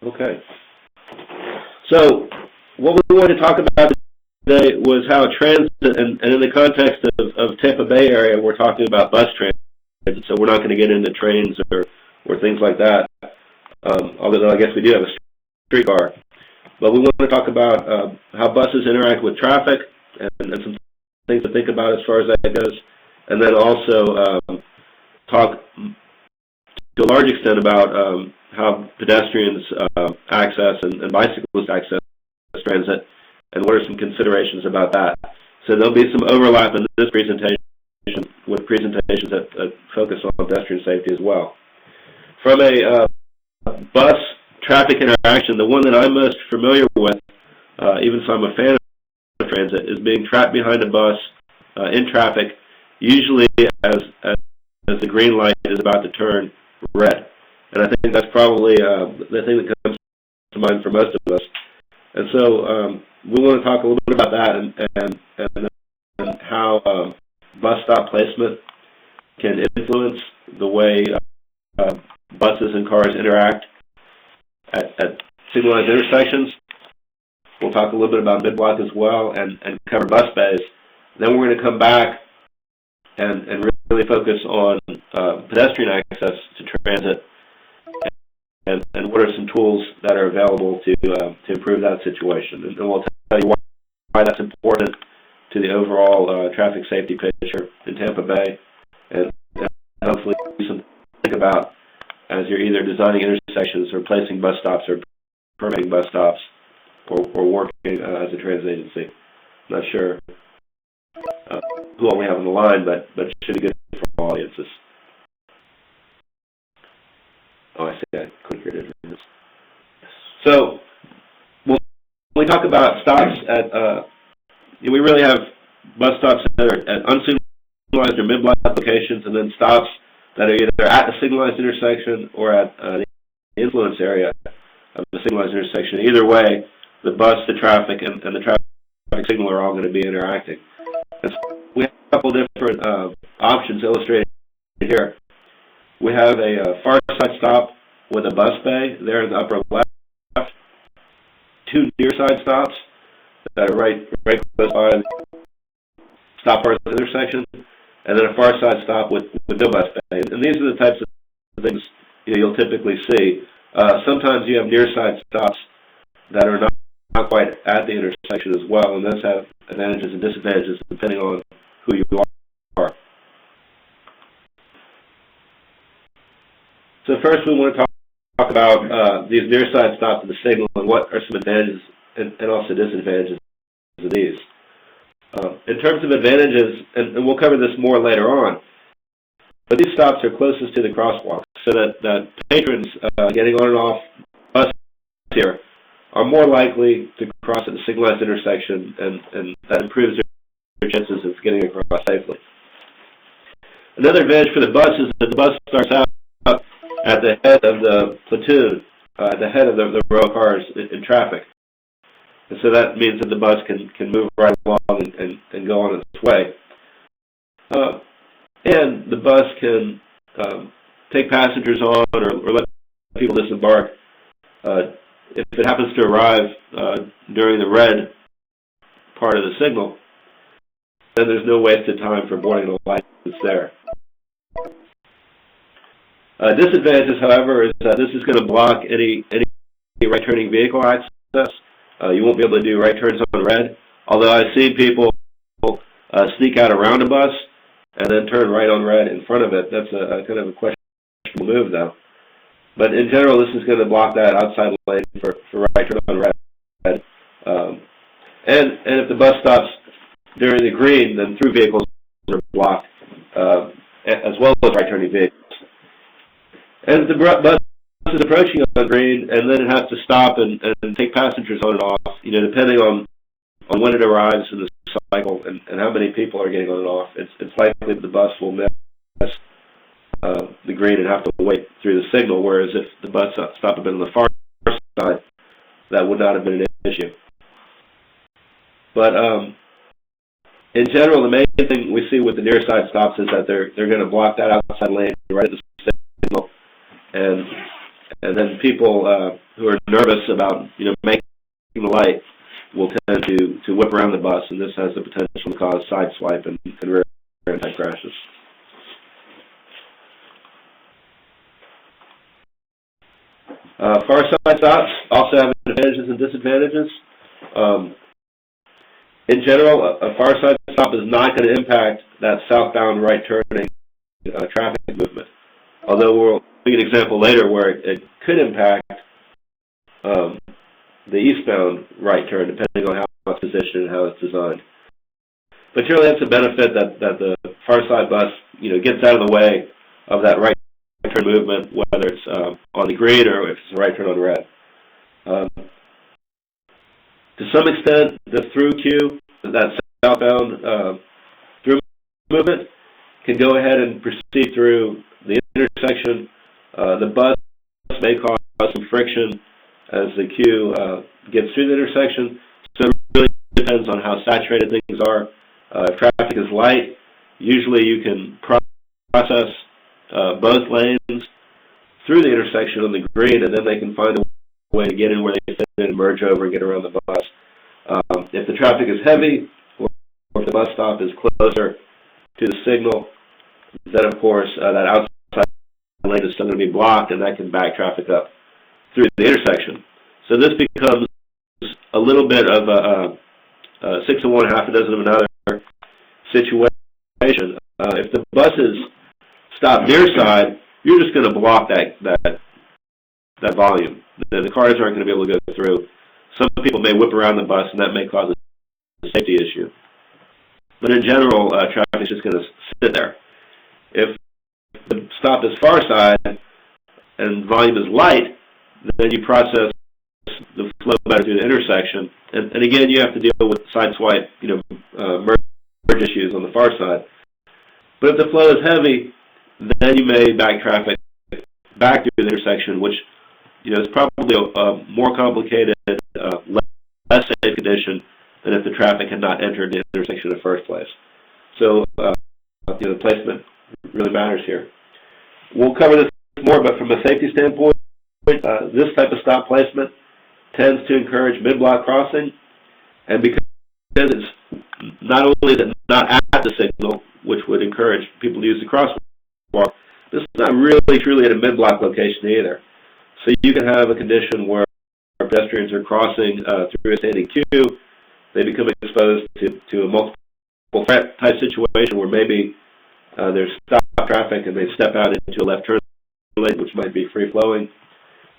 Okay. So what we wanted to talk about today was how transit, and in the context of Tampa Bay area, we're talking about bus transit, so we're not going to get into trains or things like that, although I guess we do have a streetcar. But we want to talk about how buses interact with traffic and some things to think about as far as that goes, and then also talk to a large extent about how pedestrians access and bicyclists access transit, and what are some considerations about that. So there'll be some overlap in this presentation with presentations that focus on pedestrian safety as well. From a bus traffic interaction, the one that I'm most familiar with, even so I'm a fan of transit, is being trapped behind a bus in traffic, usually as the green light is about to turn red. And I think that's probably the thing that comes to mind for most of us. And so we want to talk a little bit about that and how bus stop placement can influence the way buses and cars interact at signalized intersections. We'll talk a little bit about mid-block as well and cover bus bays. Then we're going to come back and really focus on pedestrian access to transit and what are some tools that are available to improve that situation. And we'll tell you why that's important to the overall traffic safety picture in Tampa Bay, and hopefully something to think about as you're either designing intersections or placing bus stops or permitting bus stops or working as a transit agency. I'm not sure who all we have on the line, but it should be good for all audiences. Oh, I see. I click here to do this. So, when we talk about stops at, we really have bus stops that are at unsignalized or mid-block locations, and then stops that are either at the signalized intersection or at the influence area of the signalized intersection. Either way, the bus, the traffic, and the traffic signal are all going to be interacting. And so we have a couple different options illustrated here. We have a far side stop with a bus bay there in the upper left, two near side stops that are right close by the stop part of the intersection, and then a far side stop with no bus bay. And these are the types of things you'll typically see. Sometimes you have near side stops that are not quite at the intersection as well, and those have advantages and disadvantages depending on who you are. So first we want to talk about these near side stops of the signal and what are some advantages and also disadvantages of these. In terms of advantages, and we'll cover this more later on, but these stops are closest to the crosswalk, so that patrons getting on and off bus here are more likely to cross at a signalized intersection, and that improves their chances of getting across safely. Another advantage for the bus is that the bus starts out at the head of the platoon, the head of the row of cars in traffic. And so that means that the bus can move right along and go on its way. And the bus can take passengers on or let people disembark. If it happens to arrive during the red part of the signal, then there's no wasted time for boarding the light that's there. Disadvantages, however, is that this is going to block any right-turning vehicle access. You won't be able to do right turns on red, although I've seen people sneak out around a bus and then turn right on red in front of it. That's a kind of a questionable move, though. But in general, this is going to block that outside lane for right turn on red. And if the bus stops during the green, then through vehicles are blocked, as well as right-turning vehicles. And if the bus is approaching on green, and then it has to stop and take passengers on and off, depending on when it arrives in the cycle and how many people are getting on and off, it's likely that the bus will miss the green and have to wait through the signal, whereas if the bus stop had been on the far side, that would not have been an issue. But in general, the main thing we see with the near side stops is that they're going to block that outside lane right at the signal, and and then people who are nervous about making the light will tend to whip around the bus, and this has the potential to cause side swipe and rear end type crashes. Far side stops also have advantages and disadvantages. In general, a far side stop is not going to impact that southbound right turning traffic movement. Although we'll see an example later where it could impact the eastbound right turn, depending on how it's positioned and how it's designed. But generally, that's a benefit that the far side bus gets out of the way of that right turn movement, whether it's on the green or if it's a right turn on red. To some extent, the through queue, that southbound through movement, can go ahead and proceed through the intersection. The bus may cause some friction as the queue gets through the intersection, so it really depends on how saturated things are. If traffic is light, usually you can process both lanes through the intersection on the green, and then they can find a way to get in where they fit in and merge over and get around the bus. If the traffic is heavy, or if the bus stop is closer to the signal, then of course that outside lane is still going to be blocked, and that can back traffic up through the intersection. So this becomes a little bit of a 6 of one, half a dozen of another situation. If the bus is stopped near side, you're just going to block that volume. The cars aren't going to be able to go through. Some people may whip around the bus, and that may cause a safety issue. But in general, traffic is just going to sit there. If the stop is far side and volume is light, then you process the flow better through the intersection. And again, you have to deal with side swipe, merge issues on the far side. But if the flow is heavy, then you may back traffic back through the intersection, which is probably a more complicated, less safe condition than if the traffic had not entered the intersection in the first place. So, the placement really matters here. We'll cover this more, but from a safety standpoint, this type of stop placement tends to encourage mid-block crossing, and because it's not only is it not at the signal, which would encourage people to use the crosswalk, this is not really truly at a mid-block location either. So you can have a condition where pedestrians are crossing through a standing queue. They become exposed to a multiple threat type situation where maybe there's stop traffic and they step out into a left turn lane, which might be free flowing.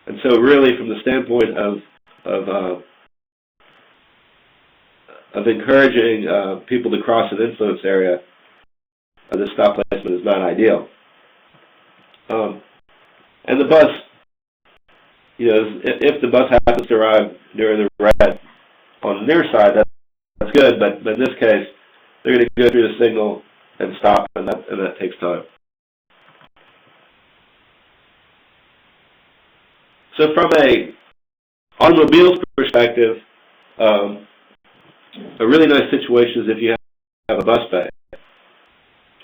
And so really from the standpoint of encouraging people to cross an influence area, this stop placement is not ideal. And the bus, if the bus happens to arrive during the red on the near side, that's good, but in this case, they're going to go through the signal and stop, and that takes time. So from a automobile's perspective, a really nice situation is if you have a bus bay.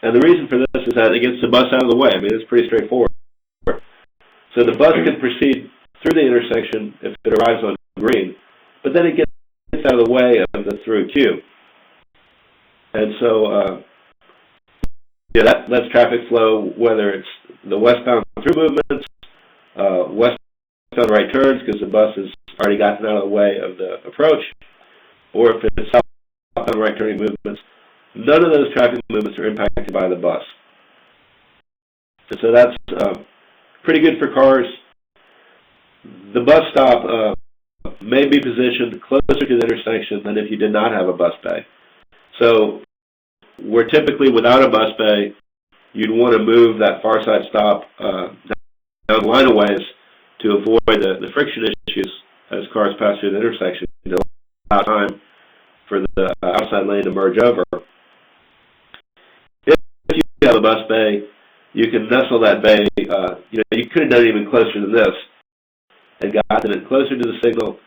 And the reason for this is that it gets the bus out of the way. I mean, it's pretty straightforward. So the bus can proceed through the intersection if it arrives on green, but then it gets out of the way of the through queue. And so that lets traffic flow, whether it's the westbound through movements, westbound right turns, because the bus has already gotten out of the way of the approach, or if it's southbound right turning movements. None of those traffic movements are impacted by the bus. And so that's pretty good for cars. The bus stop may be positioned closer to the intersection than if you did not have a bus bay. So where typically without a bus bay, you'd want to move that far side stop down the line of ways to avoid the friction issues as cars pass through the intersection to allow time for the outside lane to merge over. If you have a bus bay, you can nestle that bay. You could have done it even closer than this and gotten it closer to the signal,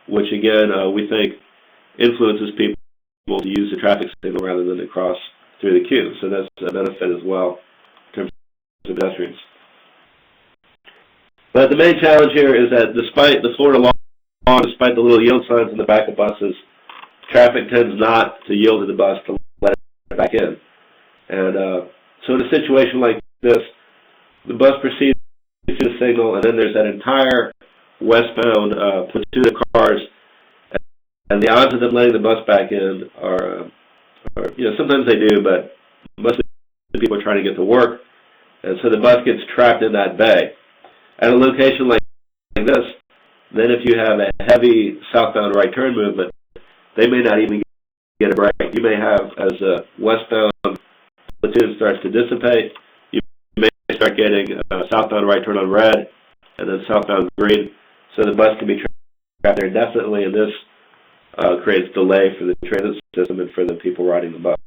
which again we think influences people to use the traffic signal rather than to cross through the queue. So that's a benefit as well in terms of pedestrians. But the main challenge here is that despite the Florida law, despite the little yield signs in the back of buses, traffic tends not to yield to the bus to let it back in. And so in a situation like this, the bus proceeds to the signal, and then there's that entire westbound platoon of cars, and the odds of them letting the bus back in are sometimes they do, but most of the people are trying to get to work, and so the bus gets trapped in that bay. At a location like this, then if you have a heavy southbound right turn movement, they may not even get a break. You may have, as a westbound platoon starts to dissipate, you may start getting southbound right turn on red, and then southbound green, so the bus can be trapped there indefinitely, and this creates delay for the transit system and for the people riding the bus.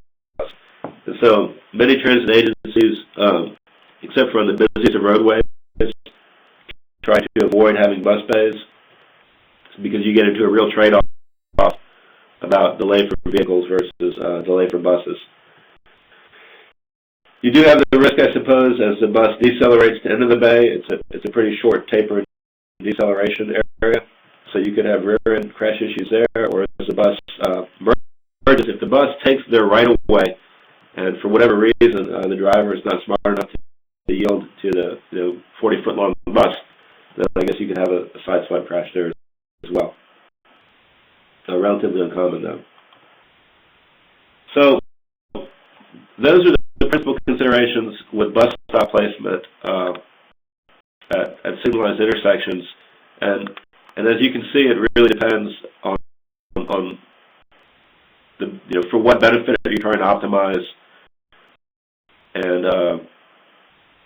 And so many transit agencies, except for on the busiest of roadways, try to avoid having bus bays because you get into a real trade-off about delay for vehicles versus delay for buses. You do have the risk, I suppose, as the bus decelerates to enter the bay. It's a pretty short taper deceleration area, so you could have rear-end crash issues there, or as the bus merges. If the bus takes their right-of-way, and for whatever reason the driver is not smart enough to yield to the 40-foot-long bus, then I guess you could have a side swipe crash there as well. Relatively uncommon, though. So those are the principal considerations with bus stop placement at signalized intersections, and as you can see, it really depends on the for what benefit are you trying to optimize, and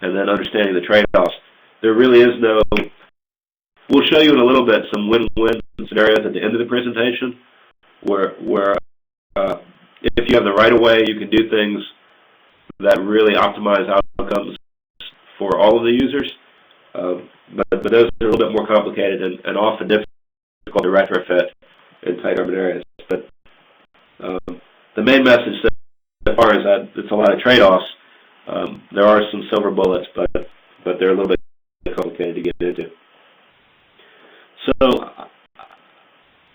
then understanding the trade-offs. There really is no. We'll show you in a little bit some win-win scenarios at the end of the presentation, where if you have the right-of-way, you can do things that really optimize outcomes for all of the users. But those are a little bit more complicated and often difficult to retrofit in tight urban areas. But the main message so far is that it's a lot of trade-offs. There are some silver bullets, but they're a little bit complicated to get into. So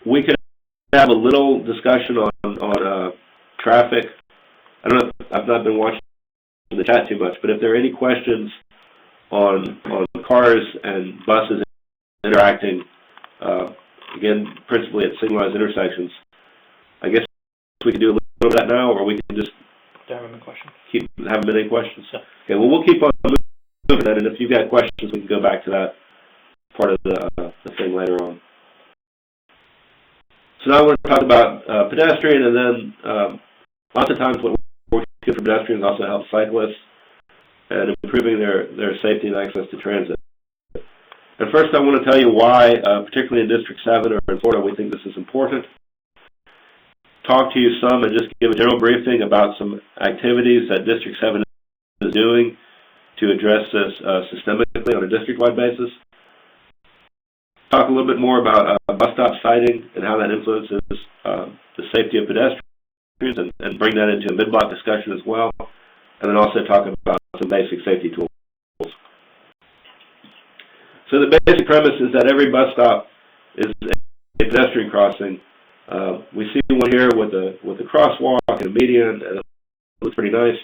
we could have a little discussion on traffic. I don't know. I've not been watching the chat too much, but if there are any questions on cars and buses interacting, again, principally at signalized intersections, I guess we can do a little of that now, or we can just keep having any questions. Yeah. Okay. Well, we'll keep on moving that, and if you've got questions, we can go back to that part of the thing later on. So now we're going to talk about pedestrian, and then lots of times what works good for pedestrians also helps cyclists and improving their safety and access to transit. And first I want to tell you why, particularly in District 7 or in Florida, we think this is important. Talk to you some and just give a general briefing about some activities that District 7 is doing to address this systemically on a district-wide basis. Talk a little bit more about bus stop siting and how that influences the safety of pedestrians, and bring that into a mid-block discussion as well. And then also talk about some basic safety tools. So the basic premise is that every bus stop is a pedestrian crossing. We see one here with a crosswalk and a median, and it looks pretty nice.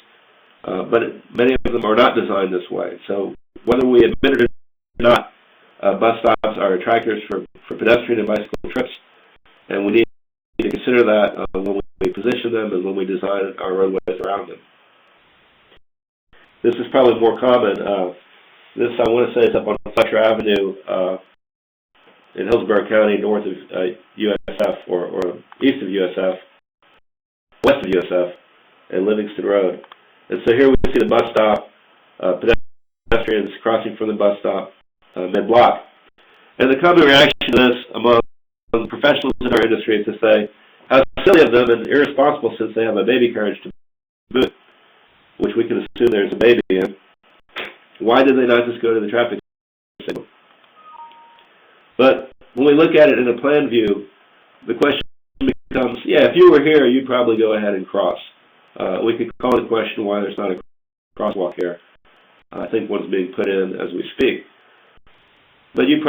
But many of them are not designed this way. So whether we admit it or not, bus stops are attractors for pedestrian and bicycle trips, and we need to consider that when we position them and when we design our roadways around them. This is probably more common. This, I want to say, is up on Fletcher Avenue in Hillsborough County, north of USF, or east of USF, west of USF, and Livingston Road. And so here we see the bus stop, pedestrians crossing from the bus stop mid-block. And the common reaction to this among professionals in our industry is to say, how silly of them and irresponsible, since they have a baby carriage to boot, which we can assume there's a baby in. Why did they not just go to the traffic signal? But when we look at it in a plan view, the question becomes, yeah, if you were here, you'd probably go ahead and cross. We could call the question why there's not a crosswalk here. I think one's being put in as we speak. but you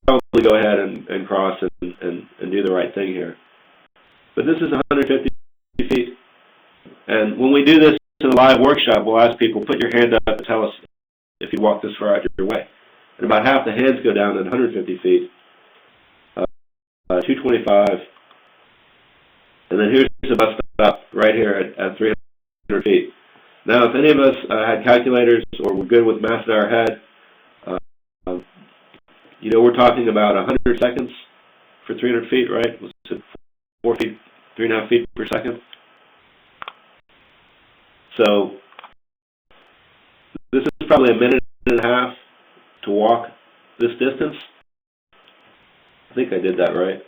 probably go ahead and cross and do the right thing here. But this is 150 feet, and when we do this in a live workshop, we'll ask people, put your hand up and tell us if you walk this far out your way. And about half the hands go down at 150 feet, 225, and then here's the bus stop right here at 300 feet. Now, if any of us had calculators or were good with math in our head, you know, we're talking about 100 seconds for 300 feet, right? Was it 4 feet, 3.5 feet per second? So this is probably a minute and a half to walk this distance. I think I did that right.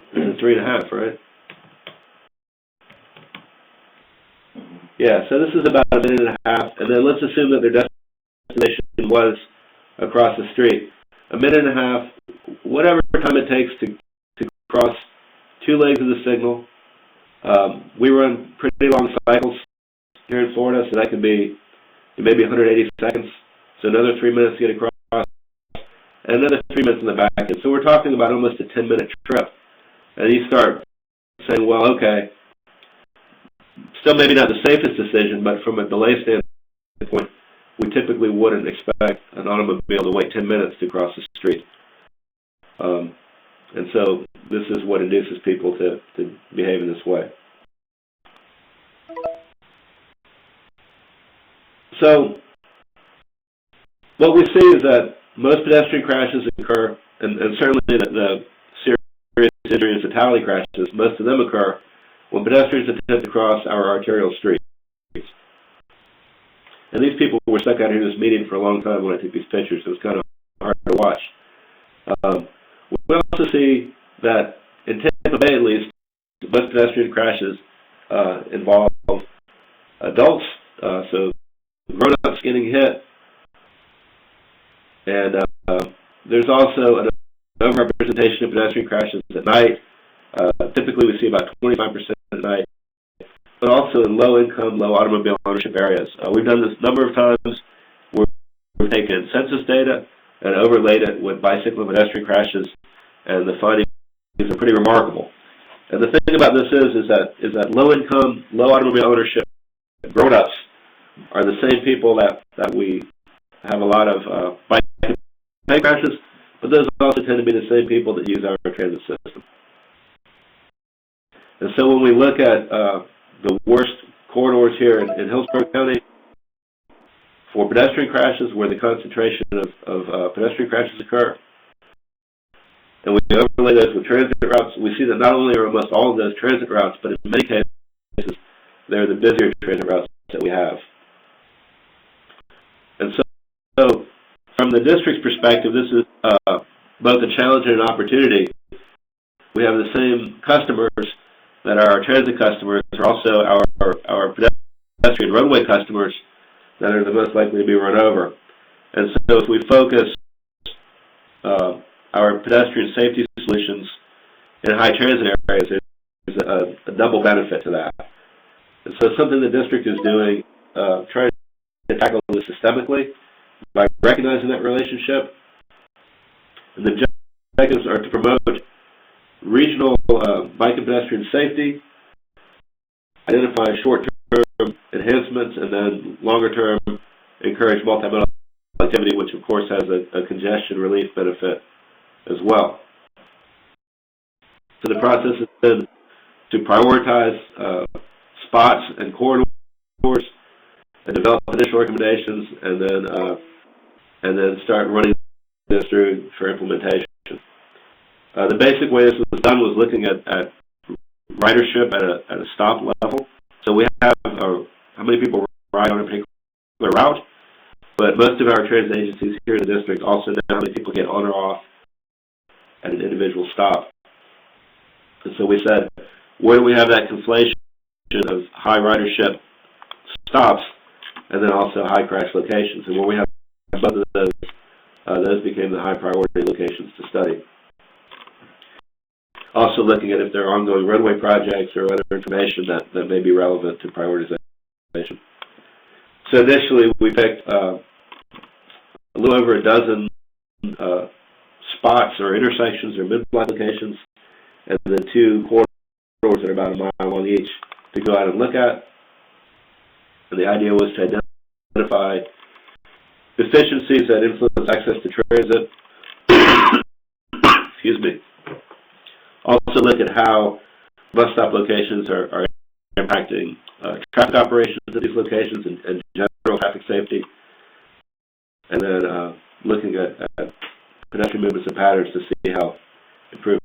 3.5, right? Yeah, so this is about a minute and a half, and then let's assume that their destination was across the street. A minute and a half, whatever time it takes to cross 2 legs of the signal. We run pretty long cycles here in Florida, so that could be maybe 180 seconds. So another 3 minutes to get across, and another 3 minutes in the back end. So we're talking about almost a 10-minute trip. And you start saying, well, okay, still maybe not the safest decision, but from a delay standpoint, we typically wouldn't expect an automobile to wait 10 minutes to cross the street. And so this is what induces people to behave in this way. So what we see is that most pedestrian crashes occur, and certainly the serious injury and fatality crashes, most of them occur when pedestrians attempt to cross our arterial streets. And these people were stuck out here in this meeting for a long time when I took these pictures. It was kind of hard to watch. We also see that in Tampa Bay, at least, most pedestrian crashes involve adults, so grown-ups getting hit. And there's also an overrepresentation of pedestrian crashes at night. Typically, we see about 25% at night, but also in low-income, low automobile ownership areas. We've done this a number of times where we've taken census data and overlaid it with bicycle and pedestrian crashes, and the findings are pretty remarkable. And the thing about this is that low-income, low automobile ownership grown-ups are the same people that we have a lot of bike and pedestrian crashes, but those also tend to be the same people that use our transit system. And so when we look at the worst corridors here in Hillsborough County for pedestrian crashes, where the concentration of pedestrian crashes occur, and we overlay those with transit routes, we see that not only are almost all of those transit routes, but in many cases, they're the busier transit routes that we have. And so from the district's perspective, this is both a challenge and an opportunity. We have the same customers that are our transit customers, are also our pedestrian roadway customers that are the most likely to be run over. And so if we focus our pedestrian safety solutions in high transit areas, there's a double benefit to that. And so something the district is doing, trying to tackle this systemically by recognizing that relationship. And the objectives are to promote regional bike and pedestrian safety, identify short-term enhancements, and then longer-term encourage multimodal activity, which of course has a congestion relief benefit as well. So the process has been to prioritize spots and corridors and develop initial recommendations, and then start running this through for implementation. The basic way this was done was looking at ridership at a stop level. So we have how many people ride on a particular route, but most of our transit agencies here in the district also know how many people get on or off at an individual stop. And so we said, where do we have that conflation of high ridership stops and then also high crash locations? And where we have both of those became the high priority locations to study. Also looking at if there are ongoing roadway projects or other information that may be relevant to prioritization. So initially we picked a little over a dozen spots or intersections or mid-block locations, and then 2 corridors that are about a mile long each to go out and look at. And the idea was to identify deficiencies that influence access to transit. Excuse me. Also look at how bus stop locations are impacting traffic operations at these locations and general traffic safety. And then looking at pedestrian movements and patterns to see how improvements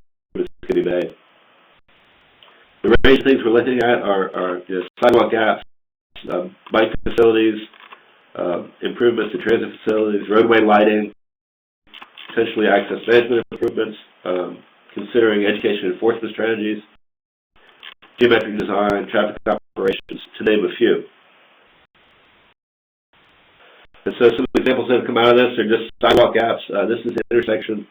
can be made. The range of things we're looking at are sidewalk gaps, bike facilities, improvements to transit facilities, roadway lighting, potentially access management improvements, considering education enforcement strategies, geometric design, traffic operations, to name a few. And so some examples that have come out of this are just sidewalk gaps. This is the intersection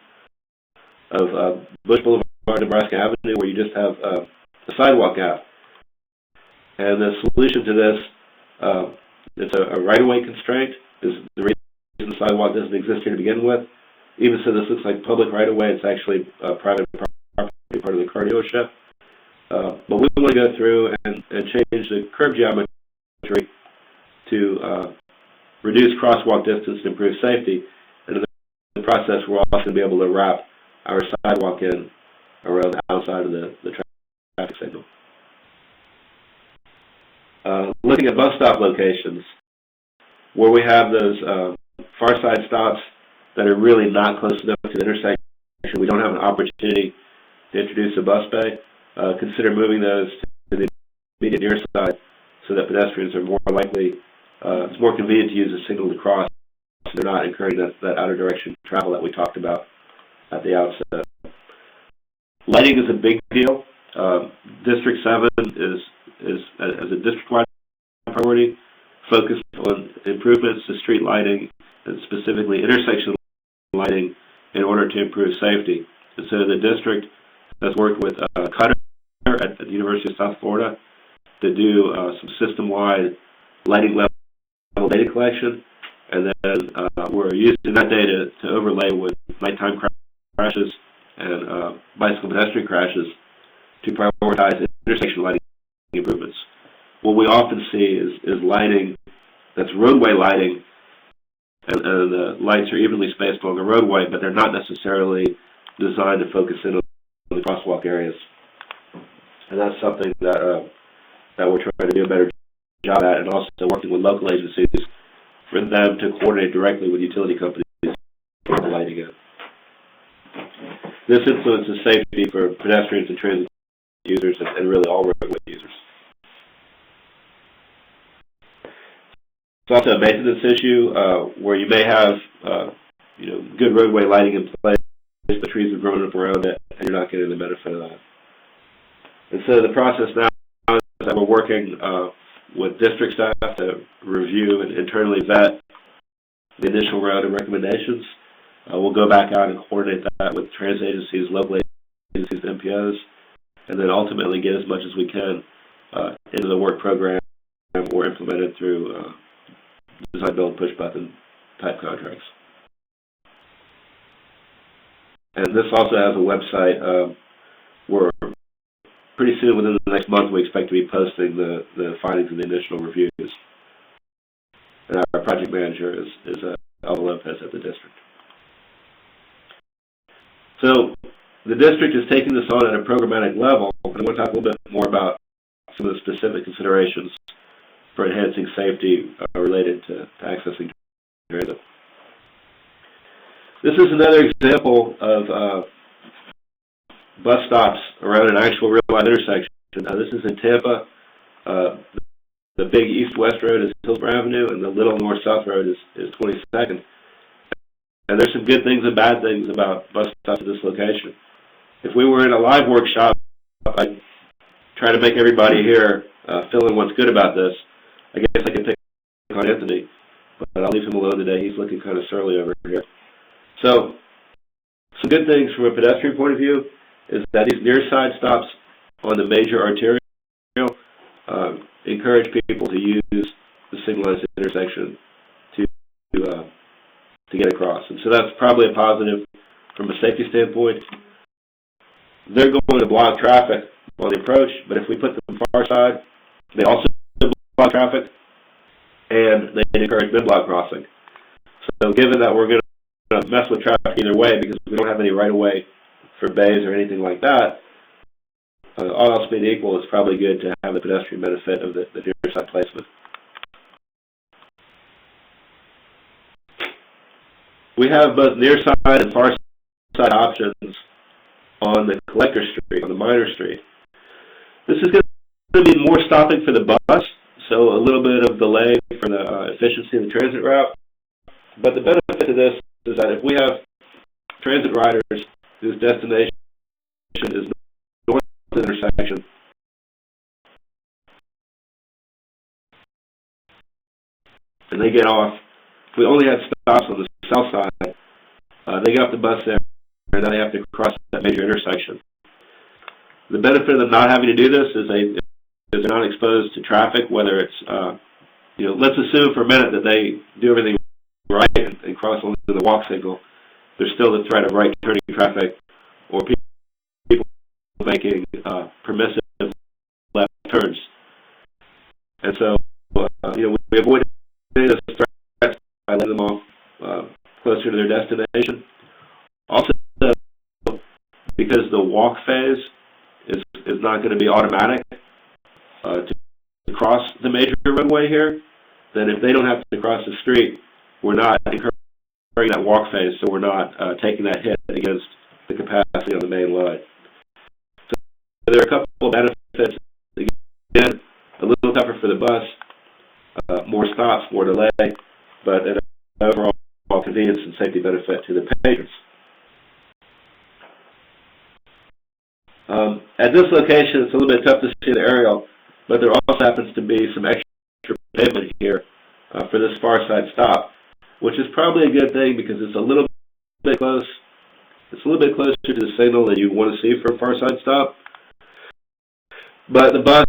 of Bush Boulevard and Nebraska Avenue, where you just have a sidewalk gap. And the solution to this, it's a right-of-way constraint, is the reason the sidewalk doesn't exist here to begin with. Even so this looks like public right-of-way, it's actually private property, part of the car dealership. But we want to go through and change the curb geometry to reduce crosswalk distance and improve safety. And in the process, we're also going to be able to wrap our sidewalk in around the outside of the traffic signal. Looking at bus stop locations, where we have those far side stops that are really not close enough to the intersection, we don't have an opportunity to introduce a bus bay. Consider moving those to the immediate near side so that pedestrians are more likely, it's more convenient to use a signal to cross. So they're not incurring that outer direction travel that we talked about at the outset. Lighting is a big deal. District 7 is as a district-wide priority, focused on improvements to street lighting and specifically intersection lighting in order to improve safety. And so the district has worked with Cutter at the University of South Florida to do some system-wide lighting level data collection, and then we're using that data to overlay with nighttime crashes and bicycle pedestrian crashes to prioritize intersection lighting improvements. What we often see is lighting that's roadway lighting, and the lights are evenly spaced along the roadway, but they're not necessarily designed to focus in on the crosswalk areas. And that's something that we're trying to do a better job at, and also working with local agencies for them to coordinate directly with utility companies for the lighting in. This influences safety for pedestrians and transit users and really all roadway users. It's also a maintenance issue where you may have good roadway lighting in place, but trees have grown up around it, and you're not getting the benefit of that. And so the process now is that we're working with district staff to review and internally vet the initial round of recommendations. We'll go back out and coordinate that with transit agencies, local agencies, MPOs, and then ultimately get as much as we can into the work program or implement it through design, build, push button type contracts. And this also has a website where pretty soon, within the next month, we expect to be posting the findings of the initial reviews. And our project manager is Alva Lopez at the district. So the district is taking this on at a programmatic level, and I want to talk a little bit more about some of the specific considerations for enhancing safety related to accessing transit. This is another example of bus stops around an actual real-life intersection. This is in Tampa. The big east-west road is Hillsborough Avenue, and the little north-south road is 22nd. And there's some good things and bad things about bus stops at this location. If we were in a live workshop, I'd try to make everybody here fill in what's good about this. I guess I could pick on Anthony, but I'll leave him alone today. He's looking kind of surly over here. So, some good things from a pedestrian point of view is that these near side stops on the major arterial encourage people to use the signalized intersection to to get across. And so that's probably a positive from a safety standpoint. They're going to block traffic on the approach, but if we put them far side, they also block traffic, and they encourage mid-block crossing. So given that we're going to mess with traffic either way because we don't have any right-of-way for bays or anything like that, all else being equal, it's probably good to have the pedestrian benefit of the near side placement. We have both near side and far side options on the collector street, on the minor street. This is going to be more stopping for the bus, so a little bit of delay for the efficiency of the transit route. But the benefit of this is that if we have transit riders whose destination is north of the intersection, and they get off, if we only have stops on the south side, they get off the bus there, and then they have to cross that major intersection. The benefit of them not having to do this is they're not exposed to traffic, whether it's, let's assume for a minute that they do everything right and cross onto the walk signal. There's still the threat of right turning traffic or people making permissive left turns. And so, we avoid this threat by letting them off closer to their destination. Also, because the walk phase is not going to be automatic to cross the major roadway here, then if they don't have to cross the street, we're not encouraging that walk phase, so we're not taking that hit against the capacity on the main line. So there are a couple of benefits. Again, a little tougher for the bus, more stops, more delay, but an overall convenience and safety benefit to the patrons. At this location, it's a little bit tough to see the aerial, but there also happens to be some extra pavement here for this far side stop, which is probably a good thing because it's a little bit close. It's a little bit closer to the signal that you want to see for a far side stop. But the bus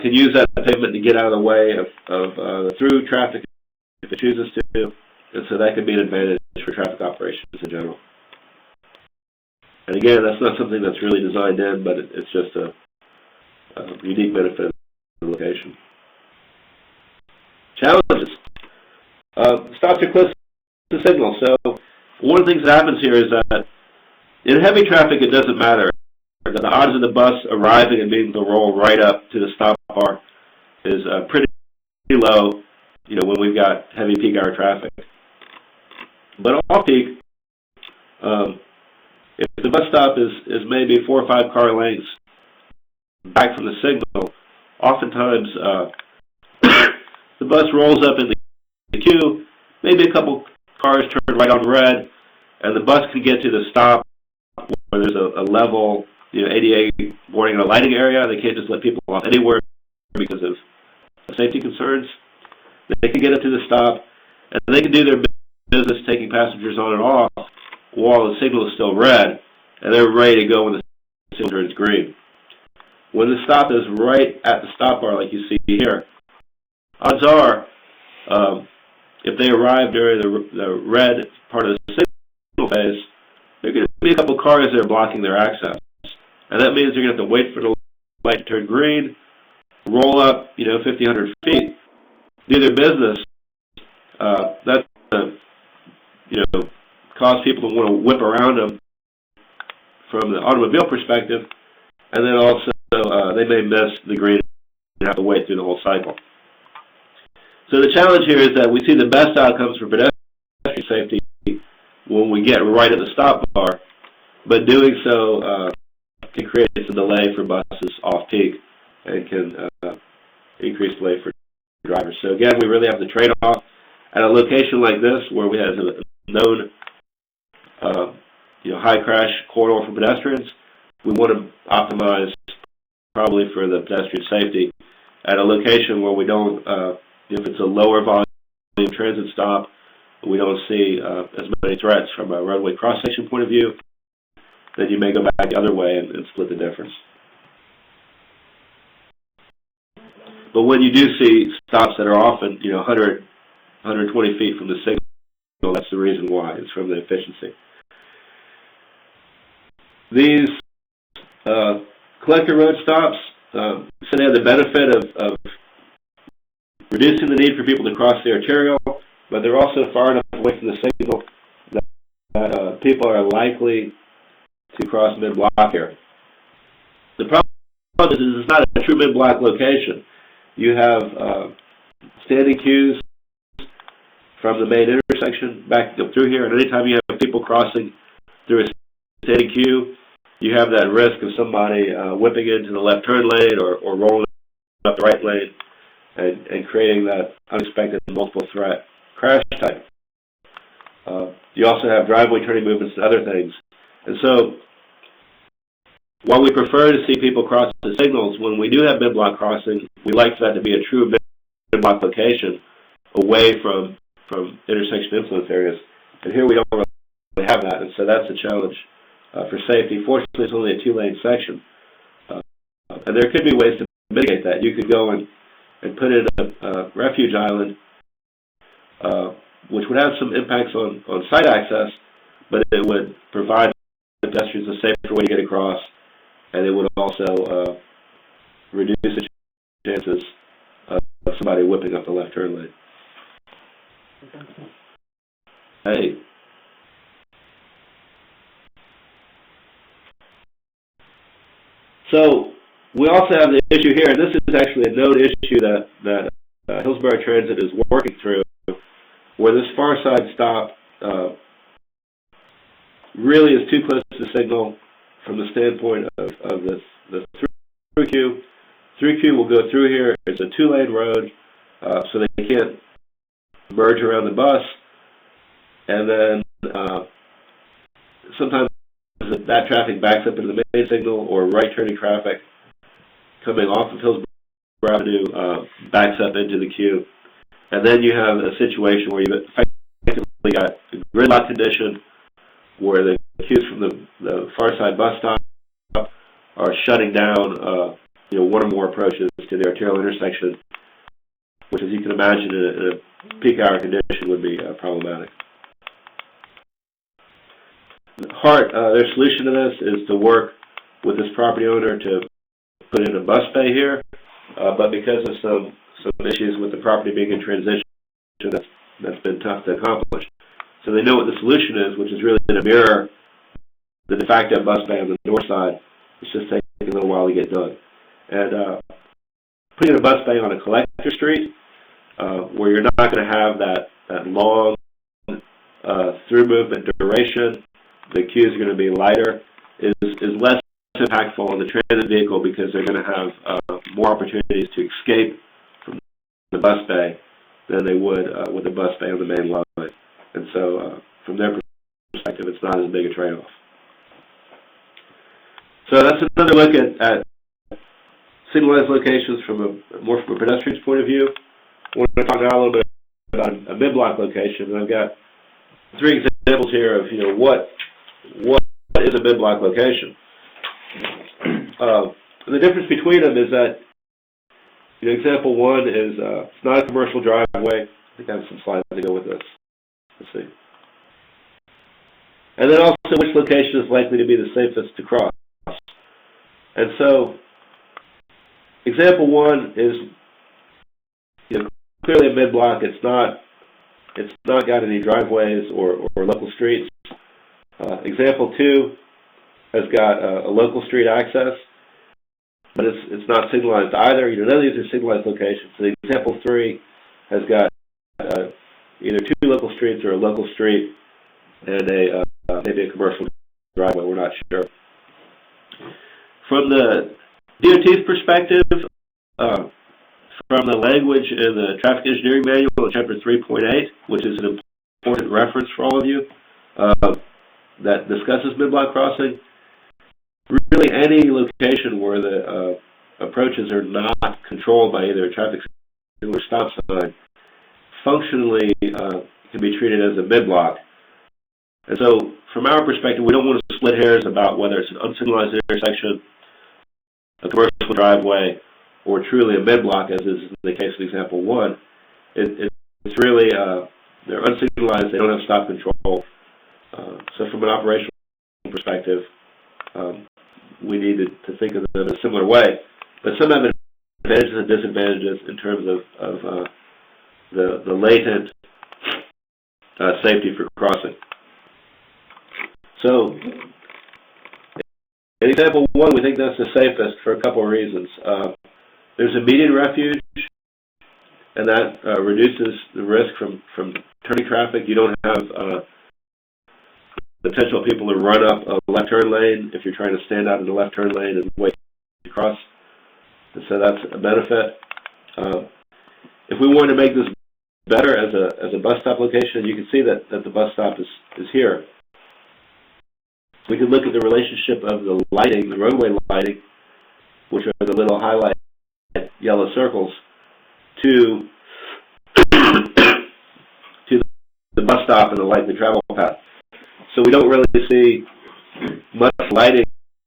can use that pavement to get out of the way of the through traffic if it chooses to, and so that could be an advantage for traffic operations in general. And again, that's not something that's really designed in, but it's just a unique benefit of the location. Challenges. Stops are close to the signal. So one of the things that happens here is that in heavy traffic, it doesn't matter. The odds of the bus arriving and being able to roll right up to the stop bar is pretty low, when we've got heavy peak hour traffic. But off peak, if the bus stop is maybe 4 or 5 car lengths back from the signal, oftentimes the bus rolls up in the queue, maybe a couple cars turn right on red, and the bus can get to the stop where there's a level, ADA warning and a lighting area. They can't just let people off anywhere because of safety concerns. They can get up to the stop, and they can do their business taking passengers on and off while the signal is still red, and they're ready to go when the signal turns green. When the stop is right at the stop bar, like you see here, odds are, if they arrive during the red part of the signal phase, there are going to be a couple cars that are blocking their access. And that means they're going to have to wait for the light to turn green, roll up, 50, 100 feet, do their business. That's cause people to want to whip around them from the automobile perspective, and then also they may miss the green and have to wait through the whole cycle. So the challenge here is that we see the best outcomes for pedestrian safety when we get right at the stop bar, but doing so can create some delay for buses off-peak and can increase delay for drivers. So again, we really have to trade off at a location like this where we have a known high crash corridor for pedestrians. We want to optimize probably for the pedestrian safety at a location where we don't, if it's a lower volume transit stop, we don't see as many threats from a roadway cross-section point of view, then you may go back the other way and split the difference. But when you do see stops that are often, 100, 120 feet from the That's the reason why. It's from the efficiency. These collector road stops, so they have the benefit of reducing the need for people to cross the arterial, but they're also far enough away from the signal that people are likely to cross mid-block here. The problem is it's not a true mid-block location. You have standing queues from the main intersection back up through here, and anytime you have people crossing through a standing queue, you have that risk of somebody whipping into the left turn lane or rolling up the right lane and creating that unexpected multiple threat crash type. You also have driveway turning movements and other things. And so, while we prefer to see people cross the signals, when we do have mid-block crossing, we like that to be a true mid-block location away from intersection influence areas. And here we don't really have that, and so that's a challenge for safety. Fortunately, it's only a 2-lane section. And there could be ways to mitigate that. You could go and put in a refuge island, which would have some impacts on site access, but it would provide pedestrians a safer way to get across, and it would also reduce the chances of somebody whipping up the left turn lane. Hey. So we also have the issue here, and this is actually a known issue that Hillsborough Transit is working through, where this far side stop really is too close to the signal from the standpoint of the through queue. Through queue will go through here. It's a 2-lane road, so they can't merge around the bus. And then sometimes that traffic backs up into the main signal, or right turning traffic coming off of Hillsborough Avenue backs up into the queue. And then you have a situation where you've effectively got a gridlock condition where the queues from the far side bus stop are shutting down one or more approaches to the arterial intersection, which, as you can imagine, in a peak hour condition would be problematic. Their solution to this is to work with this property owner to put in a bus bay here, but because of some issues with the property being in transition, that's been tough to accomplish. So they know what the solution is, which is really to mirror the de facto bus bay on the north side. It's just taking a little while to get done. And putting a bus bay on a collector street, where you're not going to have that long through movement duration, the queues are going to be lighter, is less impactful on the transit vehicle because they're going to have more opportunities to escape from the bus bay than they would with a bus bay on the main line. And so, from their perspective, it's not as big a trade-off. So that's another look at signalized locations more from a pedestrian's point of view. I want to talk now a little bit about a mid-block location, and I've got 3 examples here of what is a mid-block location. The difference between them is that example 1 is it's not a commercial driveway. I think I have some slides to go with this. Let's see. And then also which location is likely to be the safest to cross. And so example 1 is clearly a mid-block. It's not got any driveways or local streets. Example 2 has got a local street access, but it's not signalized either. None of these are signalized locations. So example 3 has got either 2 local streets or a local street and maybe a commercial driveway. We're not sure. From the DOT's perspective, from the language in the Traffic Engineering Manual in Chapter 3.8, which is an important reference for all of you, that discusses mid-block crossing, really any location where the approaches are not controlled by either a traffic signal or stop sign functionally can be treated as a mid-block. And so, from our perspective, we don't want to split hairs about whether it's an unsignalized intersection, a commercial driveway, or truly a mid-block, as is the case of example 1. It's really they're unsignalized, they don't have stop control. So from an operational perspective, we needed to think of them in a similar way. But some have advantages and disadvantages in terms of the latent safety for crossing. So, in example one, we think that's the safest for a couple of reasons. There's a median refuge, and that reduces the risk from turning traffic. You don't have potential people to run up a left turn lane if you're trying to stand out in the left turn lane and wait to cross. And so that's a benefit. If we wanted to make this better as a bus stop location, you can see that the bus stop is here. We can look at the relationship of the lighting, the roadway lighting, which are the little highlight yellow circles, to the bus stop and the likely travel path. So we don't really see much lighting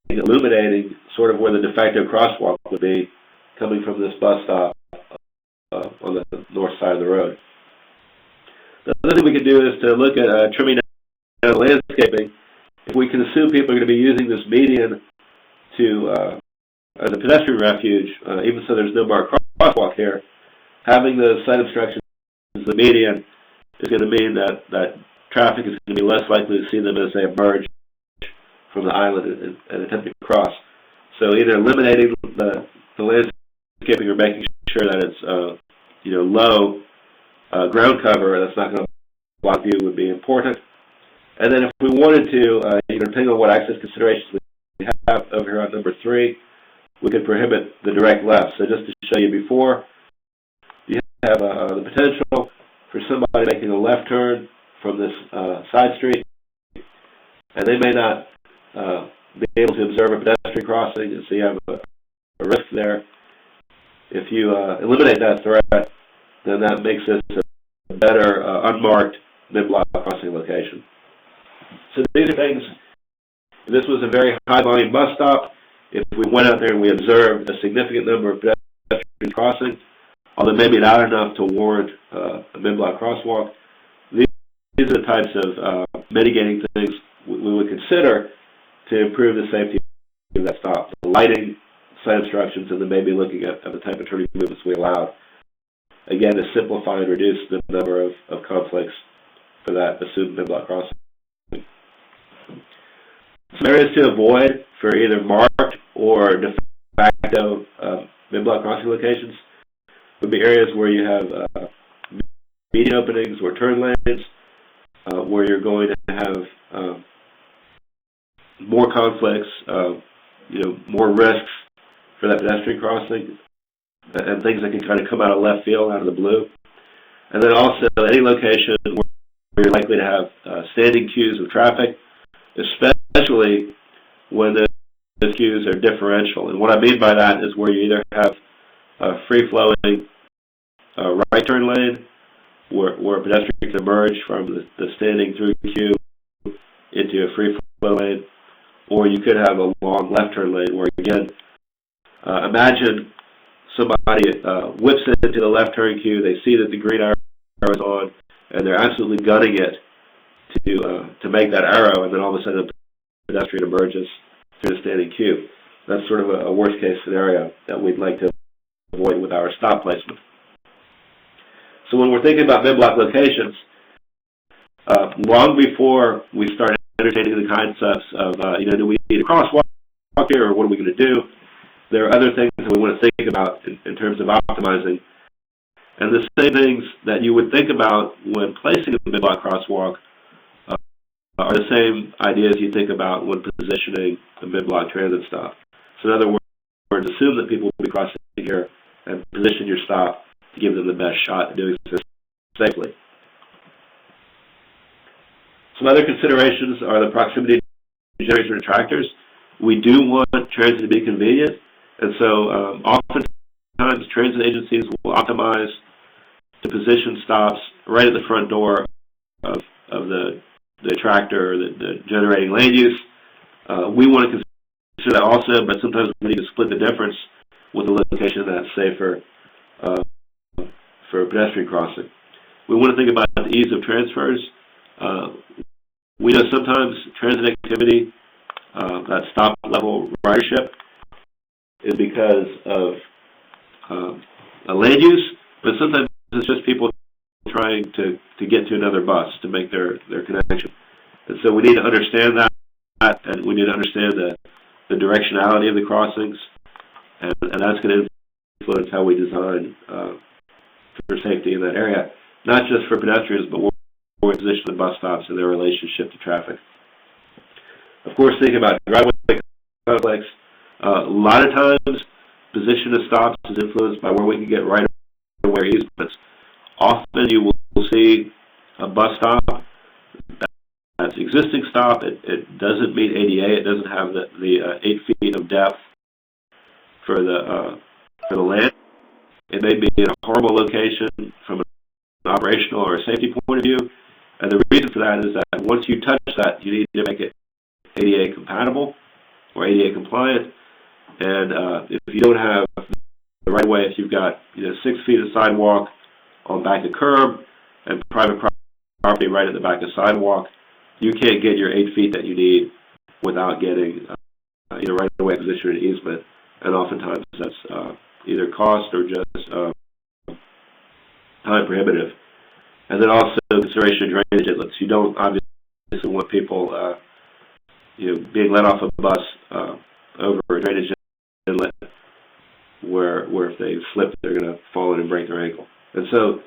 illuminating sort of where the de facto crosswalk would be coming from this bus stop on the north side of the road. The other thing we could do is to look at trimming down landscaping. If we can assume people are going to be using this median as a pedestrian refuge, even so there's no marked crosswalk here, having the site obstructions as the median is going to mean that traffic is going to be less likely to see them as they emerge from the island and attempt to cross. So either eliminating the landscaping or making sure that it's low ground cover that's not going to block view would be important. And then if we wanted to, depending on what access considerations we have over here on number 3, we could prohibit the direct left. So just to show you before, you have the potential for somebody making a left turn from this side street, and they may not be able to observe a pedestrian crossing, and so you have a risk there. If you eliminate that threat, then that makes this a better unmarked mid-block crossing location. So these are things, if this was a very high-volume bus stop, if we went out there and we observed a significant number of pedestrian crossings, although maybe not enough to warrant a mid-block crosswalk, these are the types of mitigating things we would consider to improve the safety of that stop. The lighting, site obstructions, and then maybe looking at the type of turning movements we allowed. Again, to simplify and reduce the number of conflicts for that assumed mid-block crossing. Some areas to avoid for either marked or de facto mid-block crossing locations would be areas where you have median openings or turn lanes, where you're going to have more conflicts, more risks for that pedestrian crossing, and things that can kind of come out of left field, out of the blue. And then also any location where you're likely to have standing queues of traffic, especially when those queues are differential. And what I mean by that is where you either have a free-flowing right turn lane, where a pedestrian can emerge from the standing through queue into a free flow lane, or you could have a long left turn lane where, again, imagine somebody whips into the left turn queue, they see that the green arrow is on, and they're absolutely gunning it to make that arrow, and then all of a sudden a pedestrian emerges through the standing queue. That's sort of a worst case scenario that we'd like to avoid with our stop placement. So when we're thinking about mid-block locations, long before we start entertaining the concepts of, do we need a crosswalk here, or what are we going to do, there are other things that we want to think about in terms of optimizing. And the same things that you would think about when placing a mid-block crosswalk are the same ideas you think about when positioning a mid-block transit stop. So in other words, assume that people will be crossing here and position your stop to give them the best shot at doing so safely. Some other considerations are the proximity to generators and attractors. We do want transit to be convenient, and so oftentimes transit agencies will optimize to position stops right at the front door of the attractor or the generating land use. We want to consider that also, but sometimes we need to split the difference with a location that's safer for pedestrian crossing. we want to think about the ease of transfers. We know sometimes transit activity, that stop level ridership, is because of a land use, but sometimes it's just people trying to get to another bus to make their connection. And so we need to understand that, and we need to understand the directionality of the crossings, and that's going to influence how we design for safety in that area, not just for pedestrians, but where we position the bus stops and their relationship to traffic. Of course, thinking about driveway conflicts, a lot of times position of stops is influenced by where we can get right-of-way easements. Often you will see a bus stop that's an existing stop. It doesn't meet ADA. It doesn't have the 8 feet of depth for the land. It may be in a horrible location from an operational or a safety point of view. And the reason for that is that once you touch that, you need to make it ADA compatible or ADA compliant. And if you don't have the right way, if you've got 6 feet of sidewalk on back of curb and private property right at the back of sidewalk, you can't get your 8 feet that you need without getting right of way position and easement. And oftentimes that's either cost or just time prohibitive. And then also consideration of drainage inlets. You don't obviously want people being let off a bus over a drainage inlet where if they slip, they're going to fall in and break their ankle. And so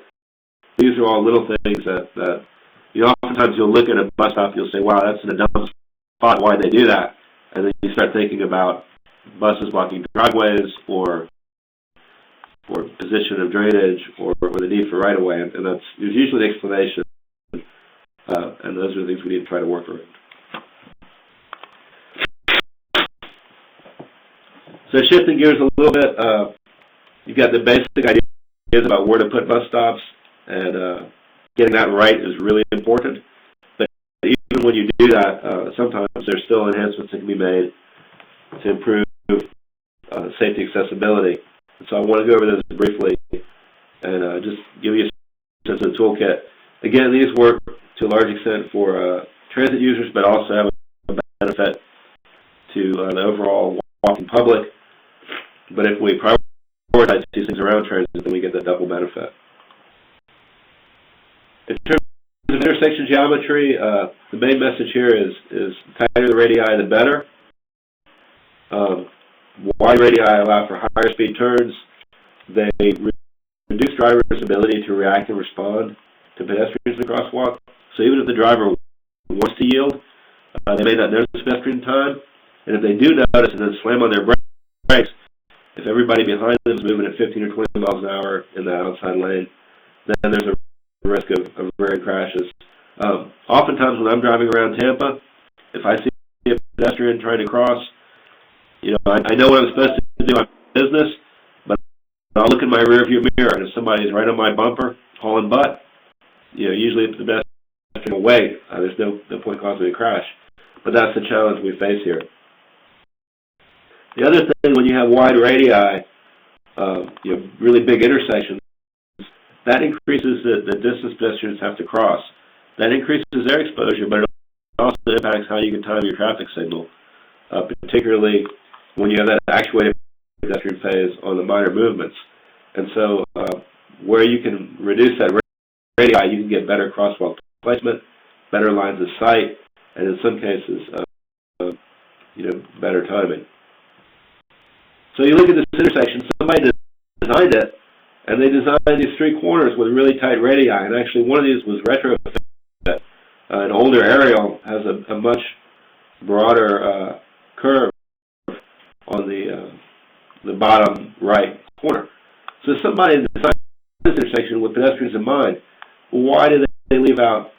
these are all little things that oftentimes you'll look at a bus stop, you'll say, wow, that's in a dumb spot, why'd they do that? And then you start thinking about buses blocking driveways or position of drainage or the need for right-of-way, and there's usually an explanation, and those are the things we need to try to work around. So shifting gears a little bit, you've got the basic ideas about where to put bus stops, and getting that right is really important. But even when you do that, sometimes there's still enhancements that can be made to improve safety accessibility. So I want to go over those briefly and just give you a sense of the toolkit. Again, these work to a large extent for transit users, but also have a benefit to the overall walking public. But if we prioritize these things around transit, then we get the double benefit. In terms of intersection geometry, the main message here is the tighter the radii, the better. Wide radii allow for higher speed turns. They reduce drivers' ability to react and respond to pedestrians in the crosswalk. So even if the driver wants to yield, they may not notice pedestrian time. And if they do notice and then slam on their brakes, if everybody behind them is moving at 15 or 20 miles an hour in the outside lane, then there's a risk of rare crashes. Oftentimes when I'm driving around Tampa, if I see a pedestrian trying to cross, I know what I'm supposed to do on business, but I'll look in my rearview mirror, and if somebody's right on my bumper, hauling butt, usually it's the pedestrian will wait. There's no point causing a crash. But that's the challenge we face here. The other thing, when you have wide radii, really big intersections, that increases the distance pedestrians have to cross. That increases their exposure, but it also impacts how you can time your traffic signal, particularly when you have that actuated pedestrian phase on the minor movements. And so where you can reduce that radii, you can get better crosswalk placement, better lines of sight, and in some cases, better timing. So you look at this intersection, somebody designed it, and they designed these three corners with really tight radii, and actually one of these was retrofit. An older aerial has a much broader curve on the bottom right corner. So somebody designed this intersection with pedestrians in mind. Why did they leave out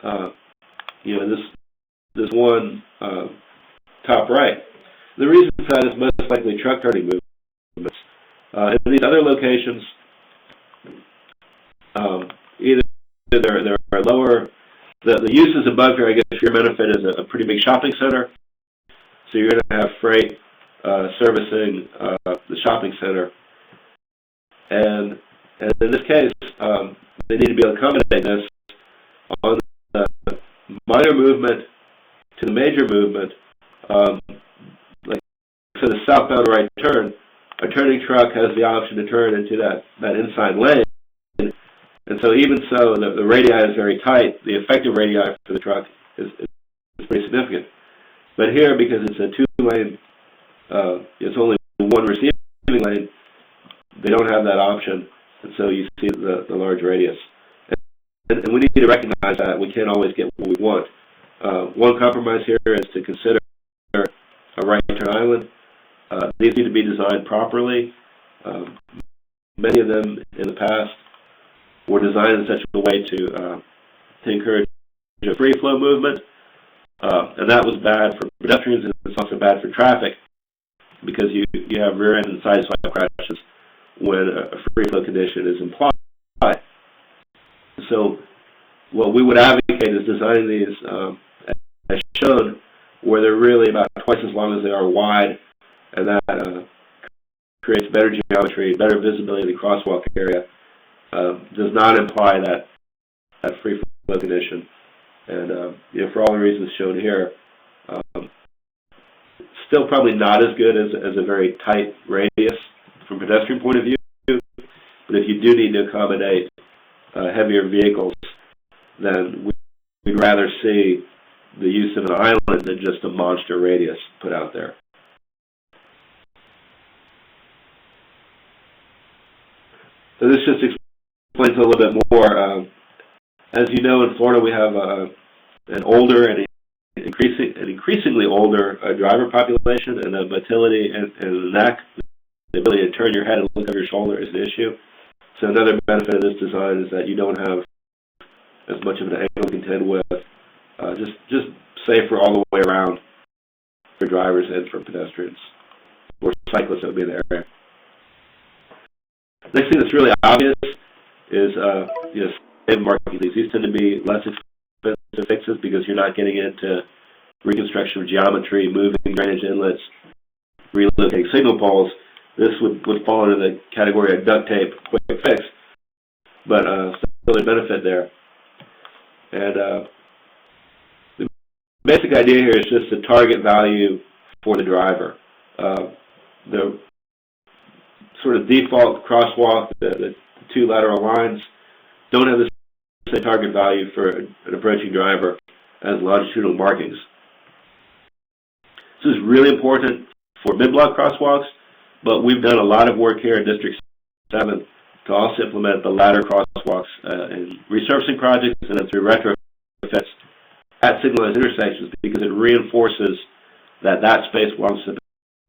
this one top right? The reason for that is most likely truck turning movements. In these other locations, either there are lower, the uses above here, I guess your benefit is a pretty big shopping center. So you're going to have freight servicing the shopping center. And in this case, they need to be able to accommodate this on the minor movement to the major movement. Like for the southbound right turn, a turning truck has the option to turn into that inside lane. And so even so, the radii is very tight. The effective radii for the truck is pretty significant. But here, because it's a two-lane, it's only one receiving lane, they don't have that option. And so you see the large radius. And we need to recognize that. We can't always get what we want. One compromise here is to consider a right turn island. These need to be designed properly. Many of them in the past were designed in such a way to encourage a free flow movement, and that was bad for pedestrians, and it's also bad for traffic because you have rear end and side swipe crashes when a free flow condition is implied. So what we would advocate is designing these as shown, where they're really about twice as long as they are wide, and that creates better geometry, better visibility of the crosswalk area. Does not imply that free flow condition, and for all the reasons shown here, still probably not as good as a very tight radius from a pedestrian point of view. But if you do need to accommodate heavier vehicles, then we'd rather see the use of an island than just a monster radius put out there. So this just explains a little bit more. As you know, in Florida, we have an older and increasingly older driver population, and the motility and the neck, the ability to turn your head and look over your shoulder is an issue. So another benefit of this design is that you don't have as much of an angle to contend with. Just safer all the way around for drivers and for pedestrians or cyclists that would be in the area. Next thing that's really obvious is marking these. These tend to be less expensive fixes because you're not getting into reconstruction of geometry, moving drainage inlets, relocating signal poles. This would fall into the category of duct tape, quick fix, but still a benefit there. And the basic idea here is just the target value for the driver. The sort of default crosswalk, the two lateral lines, don't have the same target value for an approaching driver as longitudinal markings. This is really important for mid-block crosswalks, but we've done a lot of work here in District 7 to also implement the ladder crosswalks in resurfacing projects and then through retrofits at signalized intersections, because it reinforces that space belongs to the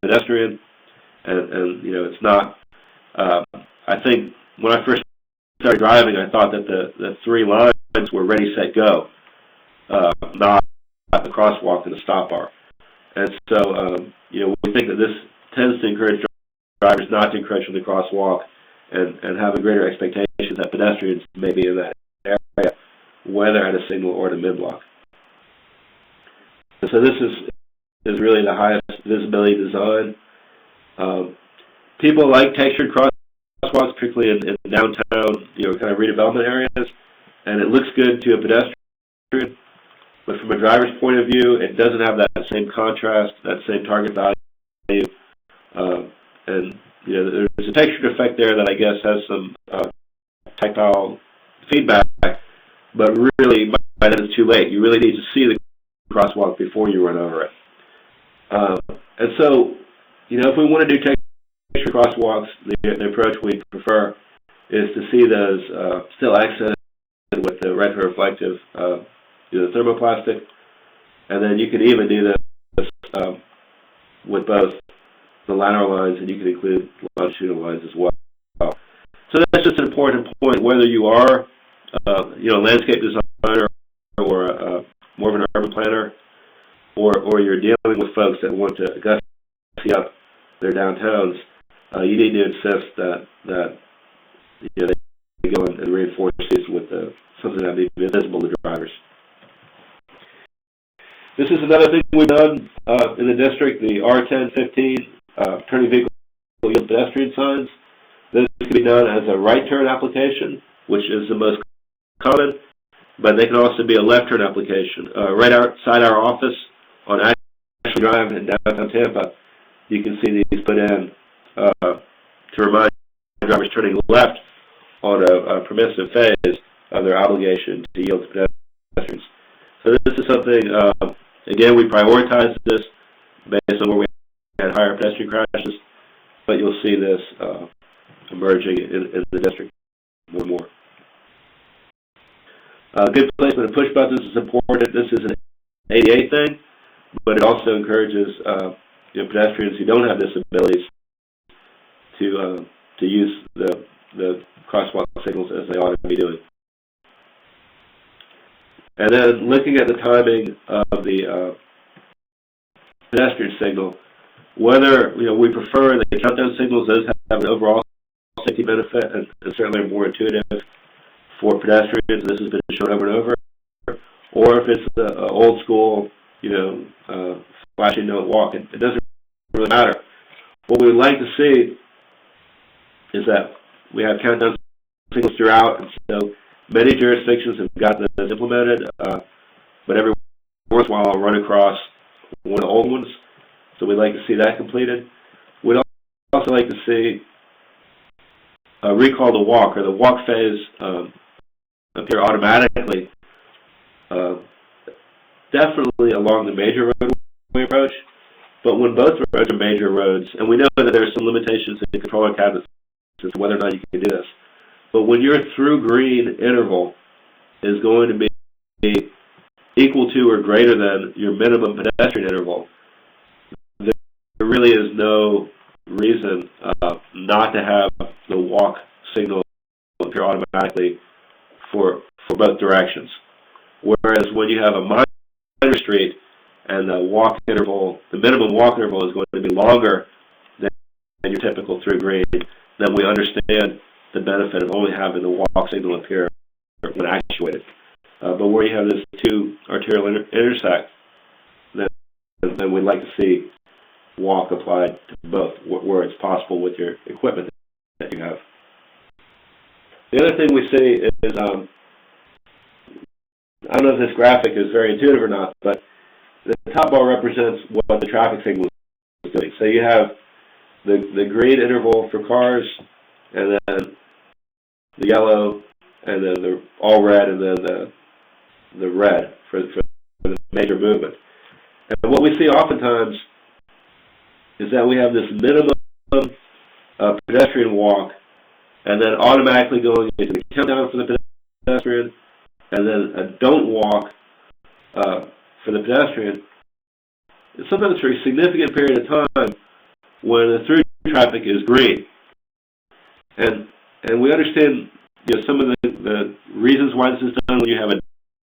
pedestrian, and it's not. I think when I first started driving, I thought that the three lines were ready, set, go, not the crosswalk and the stop bar. And so, we think that this tends to encourage drivers not to encroach on the crosswalk and have a greater expectation that pedestrians may be in that area, whether at a signal or at a mid-block. So this is really the highest visibility design. People like textured crosswalks, particularly in downtown, kind of redevelopment areas, and it looks good to a pedestrian. But from a driver's point of view, it doesn't have that same contrast, that same target value, and there's a textured effect there that I guess has some tactile feedback. But really, by then it's too late. You really need to see the crosswalk before you run over it. And so, if we want to do textured crosswalks, the approach we prefer is to see those still accented with the retroreflective thermoplastic, and then you can even do this with both the lateral lines, and you can include longitudinal lines as well. So that's just an important point, whether you are a landscape designer or more of an urban planner, or you're dealing with folks that want to gussy up their downtowns. You need to insist that they go and reinforce these with something that will be visible to drivers. This is another thing we've done in the district, the R1015 turning vehicle yield pedestrian signs. This can be done as a right turn application, which is the most common, but they can also be a left turn application. Right outside our office on Ashley Drive in downtown Tampa, you can see these put in to remind drivers turning left on a permissive phase of their obligation to yield to pedestrians. So this is something, again, we prioritize this based on where we had higher pedestrian crashes, but you'll see this emerging in the district more and more. Good placement of push buttons is important. This is an ADA thing, but it also encourages pedestrians who don't have disabilities to use the crosswalk signals as they ought to be doing. And then looking at the timing of the pedestrian signal, whether we prefer the countdown signals, those have an overall safety benefit and certainly are more intuitive for pedestrians. This has been shown over and over. Or if it's the old school, flashing don't walk, it doesn't really matter. What we would like to see is that we have countdown signals throughout, and so many jurisdictions have got those implemented, but every once in a while I'll run across one of the old ones, so we'd like to see that completed. We'd also like to see recall to walk, or the walk phase appear automatically, definitely along the major roadway approach, but when both roads are major roads, and we know that there are some limitations in the controller cabinets as to whether or not you can do this, but when your through green interval is going to be equal to or greater than your minimum pedestrian interval, there really is no reason not to have the walk signal appear automatically for both directions. Whereas when you have a minor street and the walk interval, the minimum walk interval is going to be longer than your typical through green, then we understand the benefit of only having the walk signal appear when actuated. But where you have this two arterial intersect, then we'd like to see walk applied to both where it's possible with your equipment that you have. The other thing we see is, I don't know if this graphic is very intuitive or not, but the top bar represents what the traffic signal is doing. So you have the green interval for cars, and then the yellow, and then the all red, and then the red for the major movement. And what we see oftentimes is that we have this minimum pedestrian walk, and then automatically going into the countdown for the pedestrian, and then a don't walk for the pedestrian. Sometimes for a significant period of time when the through traffic is green. And we understand some of the reasons why this is done when you have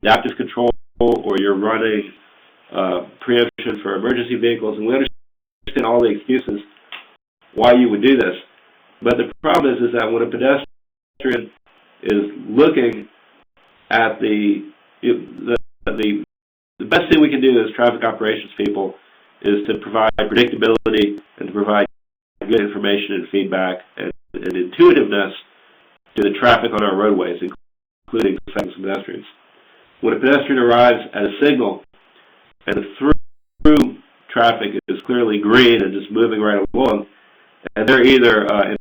adaptive control or you're running preemption for emergency vehicles, and we understand all the excuses why you would do this. But the problem is that when a pedestrian is looking at the best thing we can do as traffic operations people is to provide predictability and to provide good information and feedback and intuitiveness to the traffic on our roadways, including cyclists and pedestrians. When a pedestrian arrives at a signal and the through traffic is clearly green and just moving right along, and they're either in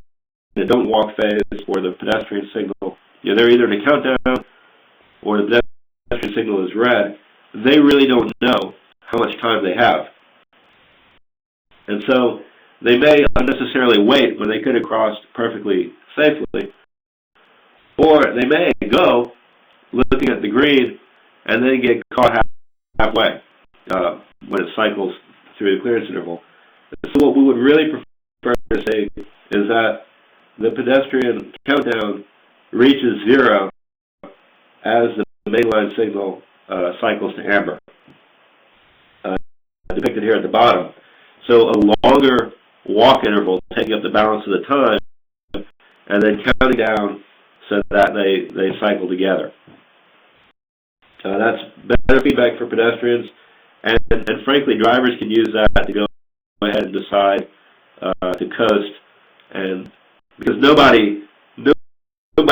the don't walk phase or the pedestrian signal, they're either in a countdown or the pedestrian signal is red, they really don't know how much time they have. And so they may unnecessarily wait when they could have crossed perfectly safely, or they may go looking at the green and then get caught halfway when it cycles through the clearance interval. So what we would really prefer to say is that the pedestrian countdown reaches 0 as the mainline signal cycles to amber, depicted here at the bottom. So a longer walk interval taking up the balance of the time, and then counting down so that they cycle together. That's better feedback for pedestrians, and frankly, drivers can use that to go ahead and decide to coast, and because nobody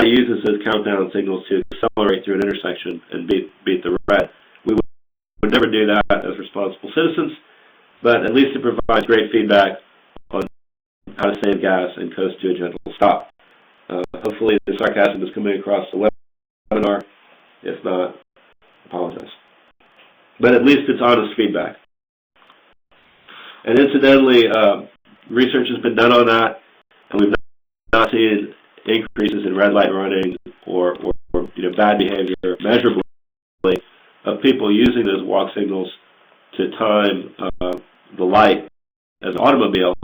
uses those countdown signals to accelerate through an intersection and beat the red. We would never do that as responsible citizens, but at least it provides great feedback on how to save gas and coast to a gentle stop. Hopefully the sarcasm is coming across the webinar. If not, apologize. But at least it's honest feedback. And incidentally, research has been done on that, and we've not seen increases in red light running or bad behavior measurably of people using those walk signals to time the light as an automobile.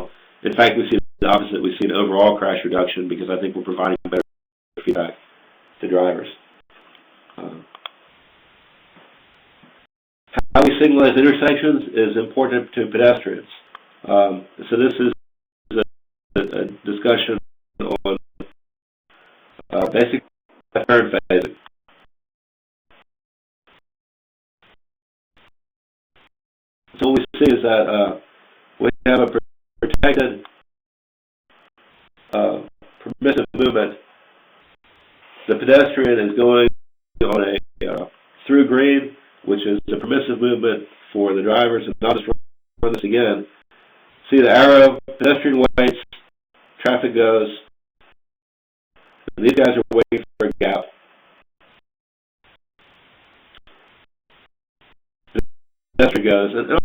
In fact, we see the opposite. We see an overall crash reduction because I think we're providing better feedback to drivers. How we signalize intersections is important to pedestrians. So this is a discussion on basic turn phasing. So what we see is that we have a protected permissive movement. The pedestrian is going on a through green, which is a permissive movement for the drivers. And I'll just run this again. See the arrow, pedestrian waits, traffic goes. These guys are waiting for a gap. Pedestrian goes. And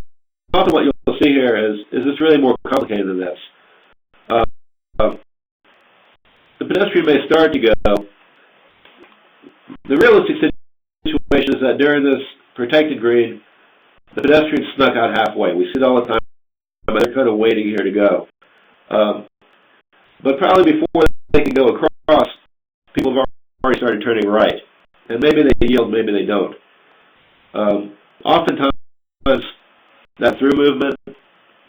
often what you'll see here is this really more complicated than this. The pedestrian may start to go. The realistic situation is that during this protected green, the pedestrian snuck out halfway. We see it all the time. They're kind of waiting here to go. But probably before they can go across, people have already started turning right. And maybe they yield, maybe they don't. Oftentimes, that through movement,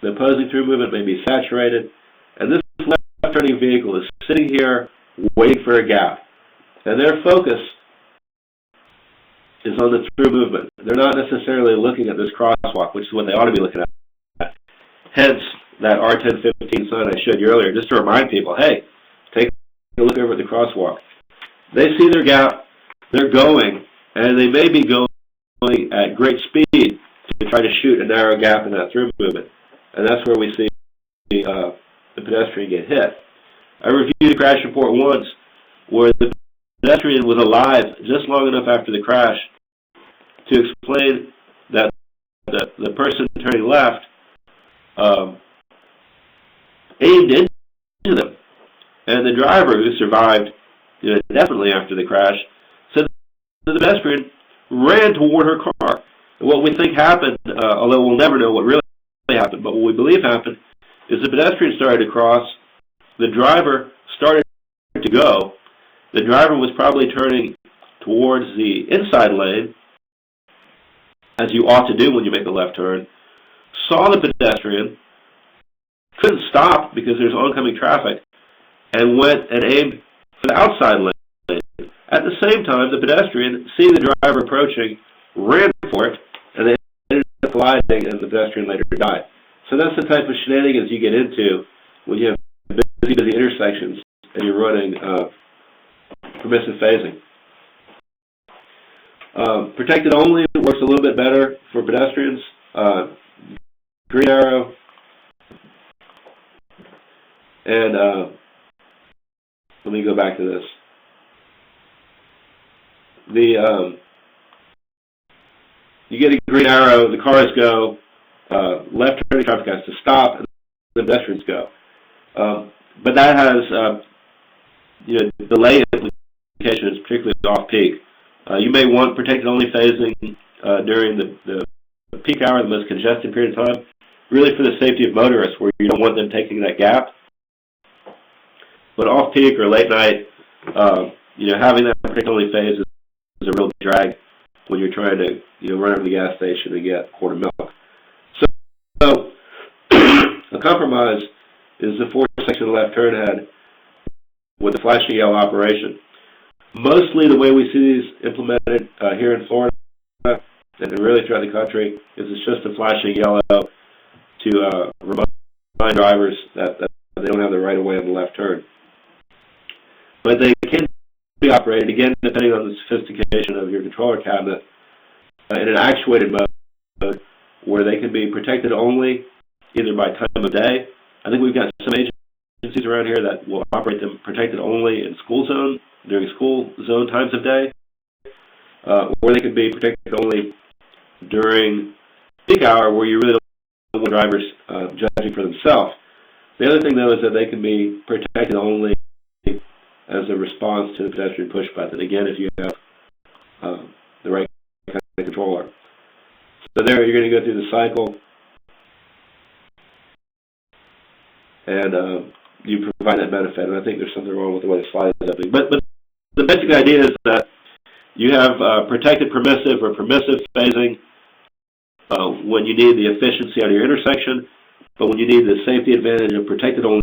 the opposing through movement may be saturated, and this left-turning vehicle is sitting here waiting for a gap. And their focus is on the through movement. They're not necessarily looking at this crosswalk, which is what they ought to be looking at. Hence, that R1015 sign I showed you earlier, just to remind people, hey, take a look over at the crosswalk. They see their gap, they're going, and they may be going at great speed to try to shoot a narrow gap in that through movement. And that's where we see the pedestrian get hit. I reviewed a crash report once where the pedestrian was alive just long enough after the crash to explain that the person turning left aimed into them. And the driver, who survived definitely after the crash, said the pedestrian ran toward her car. And what we think happened, although we'll never know what really happened, but what we believe happened is the pedestrian started to cross, the driver started to go, the driver was probably turning towards the inside lane, as you ought to do when you make a left turn, saw the pedestrian, couldn't stop because there's oncoming traffic, and went and aimed for the outside lane. At the same time, the pedestrian, seeing the driver approaching, ran for it, and they ended up colliding, and the pedestrian later died. So that's the type of shenanigans you get into when you have busy intersections and you're running permissive phasing. Protected only works a little bit better for pedestrians. Green arrow. And let me go back to this. You get a green arrow, the cars go, left turning traffic has to stop, and the pedestrians go. But that has delay implications, particularly off-peak. You may want protected only phasing during the peak hour, the most congested period of time, really for the safety of motorists, where you don't want them taking that gap. But off-peak or late night, having that protected only phase is a real drag when you're trying to run over the gas station and get a quart of milk. So a compromise is the four-section left turn head with the flashing yellow operation. Mostly the way we see these implemented here in Florida and really throughout the country is it's just a flashing yellow to remind drivers that they don't have the right of way on the left turn. But they can operated, again, depending on the sophistication of your controller cabinet, in an actuated mode where they can be protected only either by time of day. I think we've got some agencies around here that will operate them protected only in school zone, during school zone times of day, or they can be protected only during peak hour where you really don't want drivers judging for themselves. The other thing, though, is that they can be protected only as a response to the pedestrian push button. Again, if you have the right kind of controller. So there, you're going to go through the cycle, and you provide that benefit. And I think there's something wrong with the way the slide is opening. But the basic idea is that you have protected permissive or permissive phasing when you need the efficiency out of your intersection, but when you need the safety advantage of protected only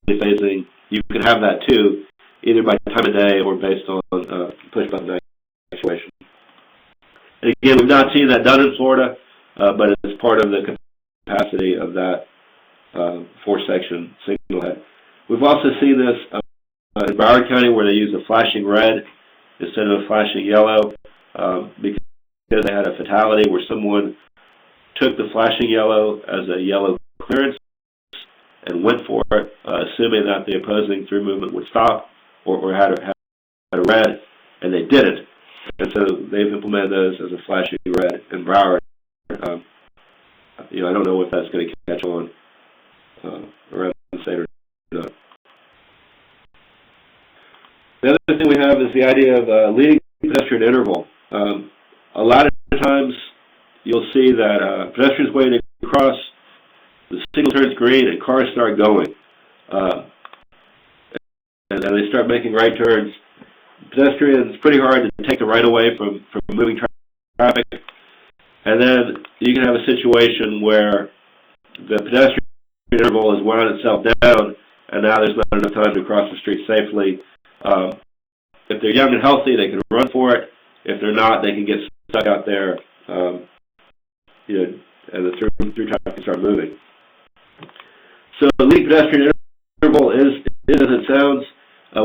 phasing, you can have that too, either by time of day or based on push button actuation. And again, we've not seen that done in Florida, but it's part of the capacity of that four-section signal head. We've also seen this in Broward County where they use a flashing red instead of a flashing yellow because they had a fatality where someone took the flashing yellow as a yellow clearance and went for it, assuming that the opposing through movement would stop or had a red, and they didn't. And so they've implemented those as a flashing red in Broward. I don't know if that's going to catch on around the state or not. The other thing we have is the idea of leading pedestrian interval. A lot of times you'll see that pedestrians waiting to cross, the signal turns green and cars start going. And they start making right turns. Pedestrians, it's pretty hard to take the right away from moving traffic. And then you can have a situation where the pedestrian interval has wound itself down, and now there's not enough time to cross the street safely. If they're young and healthy, they can run for it. If they're not, they can get stuck out there, and the through traffic can start moving. So the lead pedestrian interval is as it sounds.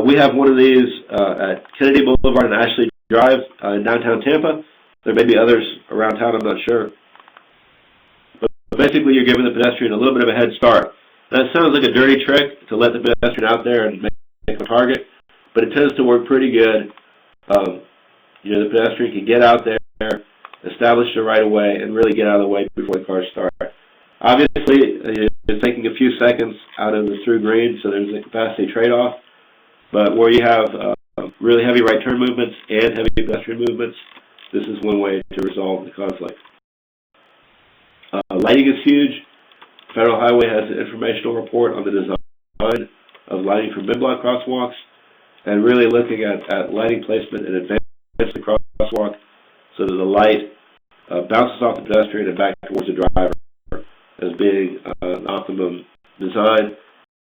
We have one of these at Kennedy Boulevard and Ashley Drive in downtown Tampa. There may be others around town, I'm not sure. But basically, you're giving the pedestrian a little bit of a head start. That sounds like a dirty trick to let the pedestrian out there and make a target, but it tends to work pretty good. The pedestrian can get out there, establish the right of way, and really get out of the way before the cars start. Obviously, it's taking a few seconds out of the through green, so there's a capacity trade-off. But where you have really heavy right turn movements and heavy pedestrian movements, this is one way to resolve the conflict. Lighting is huge. Federal Highway has an informational report on the design of lighting for mid-block crosswalks and really looking at lighting placement and advance the crosswalk so that the light bounces off the pedestrian and back towards the driver as being an optimum design.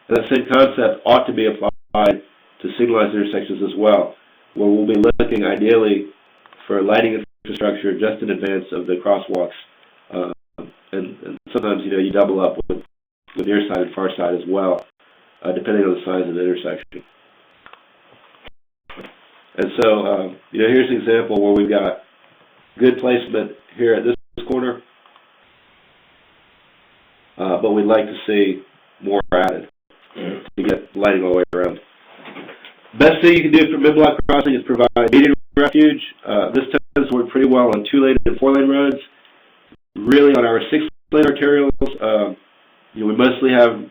And that same concept ought to be applied to signalized intersections as well, where we'll be looking ideally for lighting infrastructure just in advance of the crosswalks. And sometimes, you double up with near side and far side as well, depending on the size of the intersection. And so, here's an example where we've got good placement here at this corner, but we'd like to see more added to get lighting all the way around. Best thing you can do for mid-block crossing is provide median refuge. This tends to work pretty well on 2-lane and 4-lane roads. Really, on our 6-lane arterials, we mostly have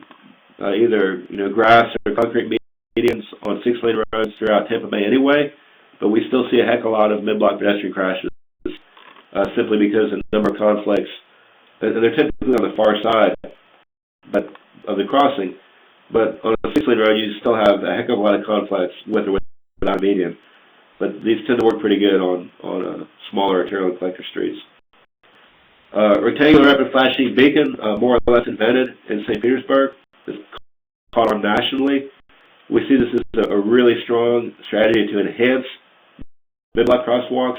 either grass or concrete medians on 6-lane roads throughout Tampa Bay anyway, but we still see a heck of a lot of mid-block pedestrian crashes simply because of the number of conflicts. And they're typically on the far side of the crossing. But on a 6-lane road, you still have a heck of a lot of conflicts with or without a median. But these tend to work pretty good on smaller arterial and collector streets. Rectangular rapid flashing beacon, more or less invented in St. Petersburg. It's caught on nationally. We see this as a really strong strategy to enhance mid-block crosswalks.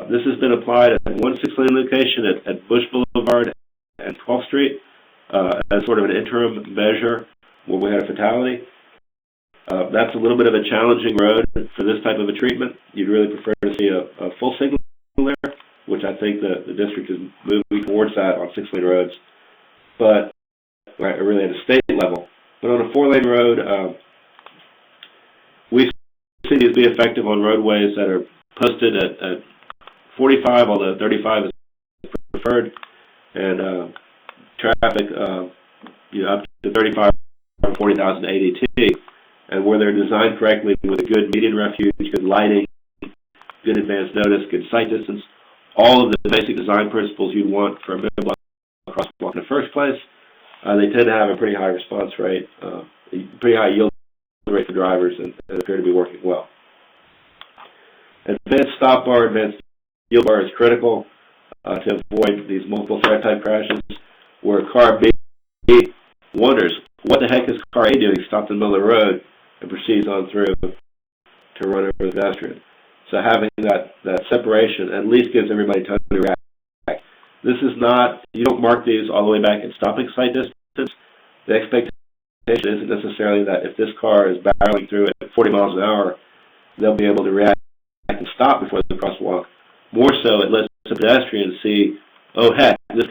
This has been applied at one 6-lane location at Bush Boulevard and 12th Street as sort of an interim measure where we had a fatality. That's a little bit of a challenging road for this type of a treatment. You'd really prefer to see a full signal there, which I think the district is moving towards that on 6-lane roads, but really at a state level. But on a 4-lane road, we see these be effective on roadways that are posted at 45, although 35 is preferred, and traffic up to 35 or 40,000 ADT, and where they're designed correctly with a good median refuge, good lighting, good advance notice, good sight distance, all of the basic design principles you want for a mid-block crosswalk in the first place, they tend to have a pretty high response rate, pretty high yield rate for drivers, and appear to be working well. Advanced stop bar, advanced yield bar is critical to avoid these multiple threat type crashes where car B wonders, what the heck is car A doing, stopped in the middle of the road and proceeds on through to run over the pedestrian. So having that separation at least gives everybody time to react. This is not, you don't mark these all the way back at stopping sight distance. The expectation isn't necessarily that if this car is barreling through at 40 miles an hour, they'll be able to react and stop before the crosswalk. More so, it lets the pedestrian see, oh heck, this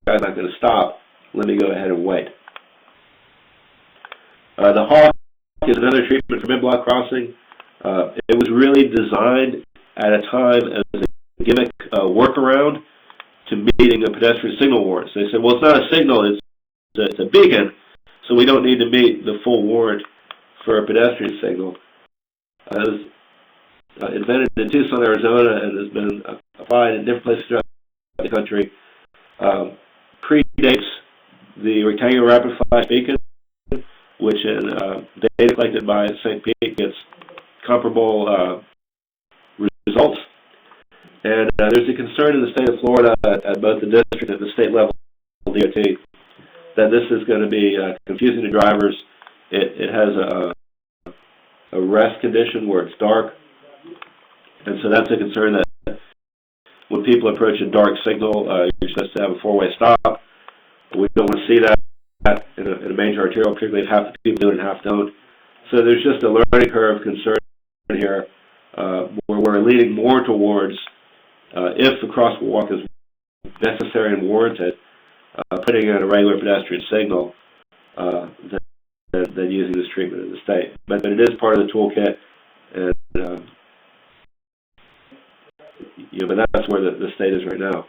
guy's not going to stop. Let me go ahead and wait. The Hawk is another treatment for mid-block crossing. It was really designed at a time as a gimmick workaround to meeting a pedestrian signal warrant. So they said, well, it's not a signal, it's a beacon, so we don't need to meet the full warrant for a pedestrian signal. It was invented in Tucson, Arizona, and has been applied in different places throughout the country. Predates the rectangular rapid flash beacon, which in data collected by St. Pete gets comparable results. And there's a concern in the state of Florida at both the district and the state level DOT that this is going to be confusing to drivers. It has a rest condition where it's dark, and so that's a concern that when people approach a dark signal, you're supposed to have a 4-way stop. We don't want to see that in a major arterial, particularly if half the people do it and half don't. So there's just a learning curve concern here where we're leaning more towards, if the crosswalk is necessary and warranted, putting in a regular pedestrian signal than using this treatment in the state. But it is part of the toolkit, and but that's where the state is right now.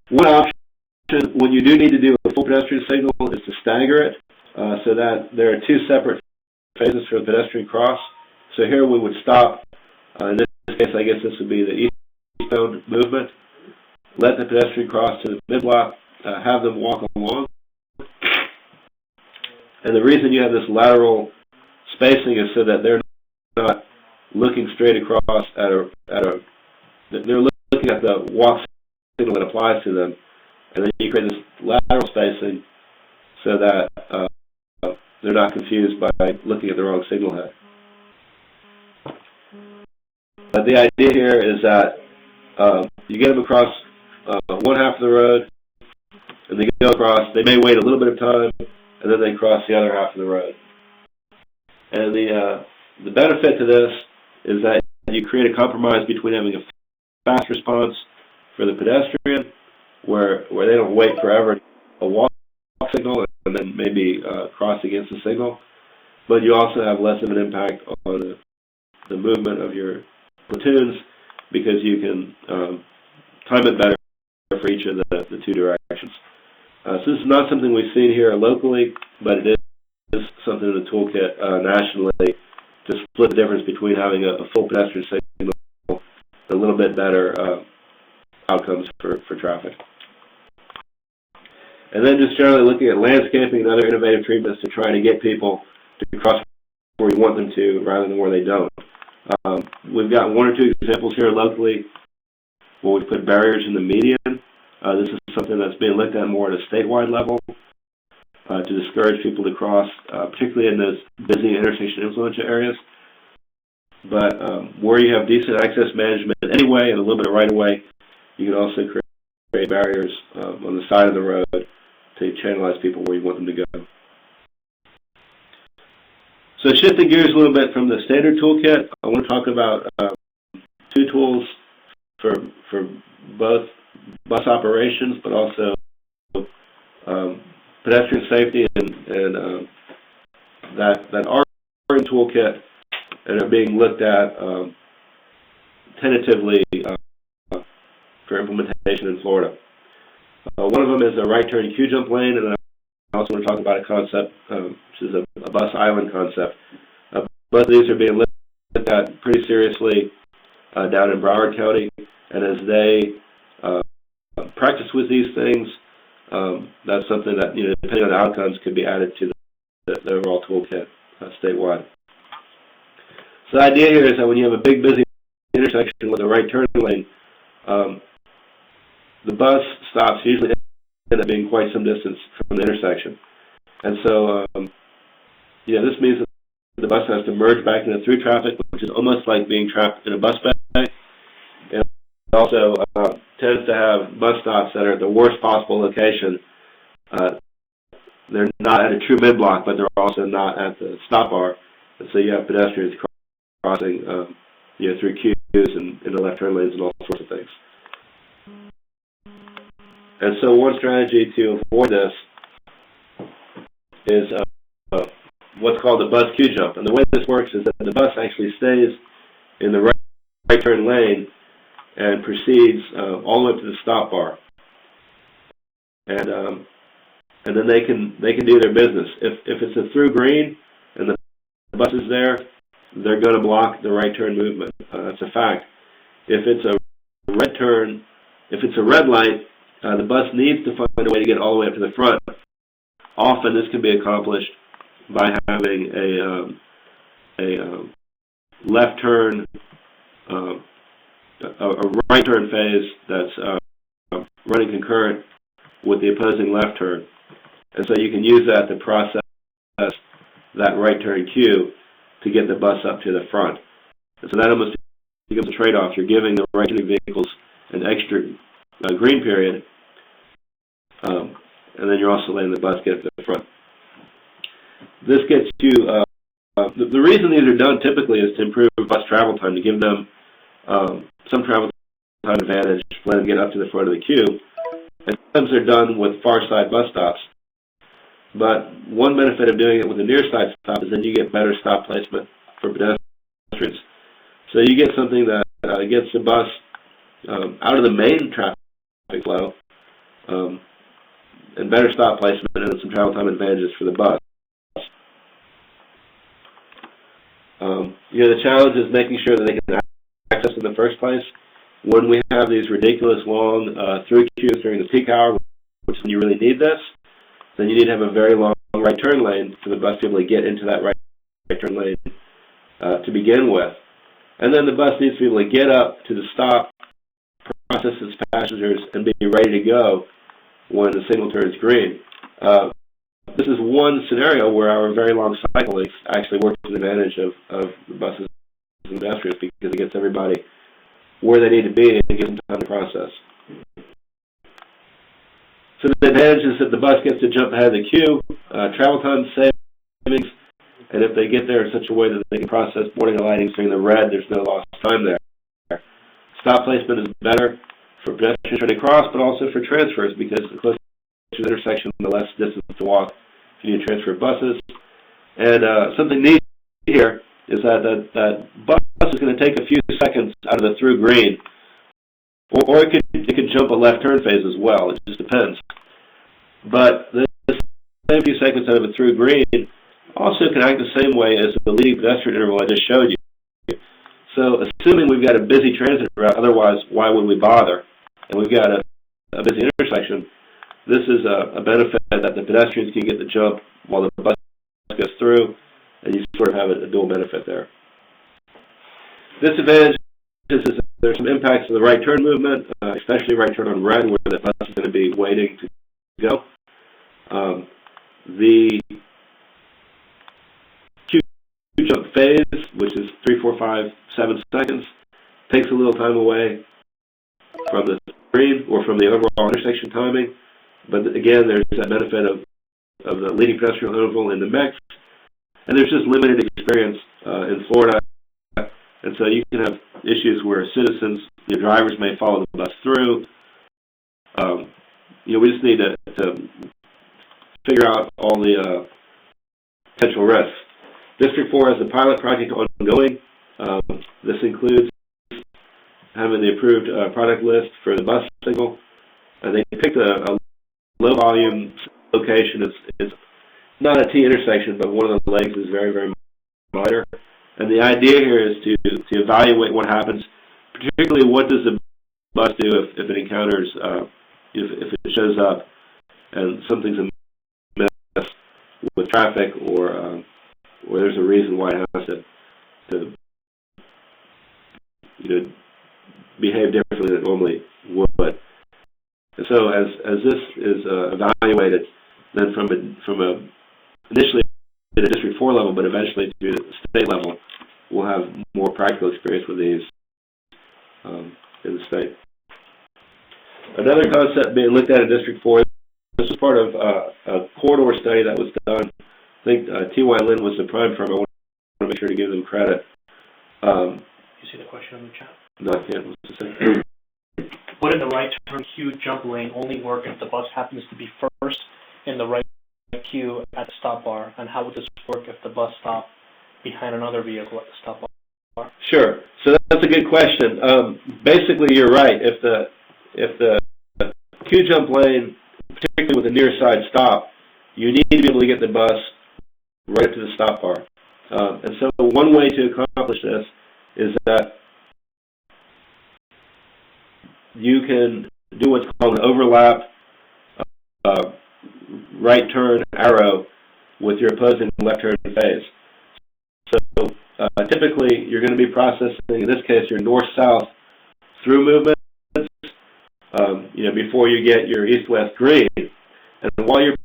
One option, when you do need to do a full pedestrian signal, is to stagger it so that there are 2 separate phases for the pedestrian cross. So here we would stop, in this case I guess this would be the eastbound movement, let the pedestrian cross to the mid-block, have them walk along. And the reason you have this lateral spacing is so that they're not looking straight across they're looking at the walk signal that applies to them, and then you create this lateral spacing so that they're not confused by looking at the wrong signal head. But the idea here is that you get them across one half of the road, and they go across. They may wait a little bit of time, and then they cross the other half of the road. And the benefit to this is that you create a compromise between having a fast response for the pedestrian, where they don't wait forever, a walk signal, and then maybe cross against the signal, but you also have less of an impact on the movement of your platoons because you can time it better for each of the 2 directions. So this is not something we've seen here locally, but it is something in the toolkit nationally to split the difference between having a full pedestrian signal and a little bit better outcomes for traffic. And then just generally looking at landscaping and other innovative treatments to try to get people to cross where you want them to rather than where they don't. We've got 1 or 2 examples here locally where we put barriers in the median. This is something that's being looked at more at a statewide level to discourage people to cross, particularly in those busy intersection influential areas. But where you have decent access management anyway and a little bit of right-of-way, you can also create barriers on the side of the road to channelize people where you want them to go. So shifting gears a little bit from the standard toolkit, I want to talk about two tools for both bus operations, but also pedestrian safety, and that are in the toolkit and are being looked at tentatively for implementation in Florida. One of them is a right turn queue jump lane, and I also want to talk about a concept which is a bus island concept. Both of these are being looked at pretty seriously down in Broward County, and as they practice with these things, that's something that, depending on the outcomes, could be added to the overall toolkit statewide. So the idea here is that when you have a big, busy intersection with a right turn lane, the bus stops usually end up being quite some distance from the intersection. And so, this means that the bus has to merge back into through traffic, which is almost like being trapped in a bus bay. And it also tends to have bus stops that are at the worst possible location. They're not at a true mid-block, but they're also not at the stop bar. And so you have pedestrians crossing through queues and in the left turn lanes and all sorts of things. And so one strategy to avoid this is what's called the bus queue jump. And the way this works is that the bus actually stays in the right turn lane and proceeds all the way up to the stop bar. And then they can do their business. If it's a through green and the bus is there, they're going to block the right turn movement. That's a fact. If it's a red turn, if it's a red light, the bus needs to find a way to get all the way up to the front. Often this can be accomplished by having a left turn, a right turn phase that's running concurrent with the opposing left turn. And so you can use that to process that right turn queue to get the bus up to the front. And so that almost becomes a trade-off. You're giving the right turning vehicles an extra green period, and then you're also letting the bus get to the front. This gets you, the reason these are done typically is to improve bus travel time, to give them some travel time advantage, let them get up to the front of the queue. And sometimes they're done with far side bus stops. But one benefit of doing it with a near side stop is then you get better stop placement for pedestrians. So you get something that gets the bus out of the main traffic flow, and better stop placement and some travel time advantages for the bus. The challenge is making sure that they can access in the first place. When we have these ridiculous long through queues during the peak hour, which is when you really need this, then you need to have a very long right turn lane for the bus to be able to get into that right turn lane to begin with. And then the bus needs to be able to get up to the stop, process its passengers, and be ready to go when the signal turns green. This is one scenario where our very long cycle length actually works to the advantage of the buses and pedestrians, because it gets everybody where they need to be and gives them time to process. So the advantage is that the bus gets to jump ahead of the queue, travel time savings, and if they get there in such a way that they can process warning and lighting during the red, there's no lost time there. Stop placement is better for pedestrians trying to cross, but also for transfers, because the closer to the intersection, the less distance to walk if you need to transfer buses. And something neat here is that bus is going to take a few seconds out of the through green, or it could jump a left turn phase as well. It just depends. But the same few seconds out of a through green also can act the same way as the leading pedestrian interval I just showed you. So assuming we've got a busy transit route, otherwise why would we bother? And we've got a busy intersection. This is a benefit that the pedestrians can get the jump while the bus goes through, and you sort of have a dual benefit there. Disadvantage is that there's some impacts to the right turn movement, especially right turn on red, where the bus is going to be waiting to go. The queue jump phase, which is 3, 4, 5, 7 seconds, takes a little time away from the green or from the overall intersection timing. But again, there's that benefit of the leading pedestrian interval in the mix, and there's just limited experience in Florida, and so you can have issues where citizens, the drivers may follow the bus through. We just need to figure out all the potential risks. District 4 has a pilot project ongoing. This includes having the approved product list for the bus signal. They picked a low volume location. It's not a T intersection, but one of the legs is very, very minor. And the idea here is to evaluate what happens, particularly what does the bus do if it encounters, if it shows up and something's a mess with traffic, or there's a reason why it has to behave differently than it normally would. And so as this is evaluated, then from initially at a District 4 level, but eventually to the state level, we'll have more practical experience with these in the state. Another concept being looked at in District 4, this was part of a corridor study that was done. I think T.Y. Lin was the prime firm. I want to make sure to give them credit. You see the question in the chat? No, I can't. What's the Would the right turn queue jump lane only work if the bus happens to be first in the right queue at the stop bar? And how would this work if the bus stopped behind another vehicle at the stop bar? Sure. So that's a good question. Basically, you're right. If the queue jump lane, particularly with a near side stop, you need to be able to get the bus right up to the stop bar. And so one way to accomplish this is that you can do what's called an overlap right turn arrow with your opposing left turn phase. So typically you're going to be processing, in this case, your north-south through movements, before you get your east-west green. And while you're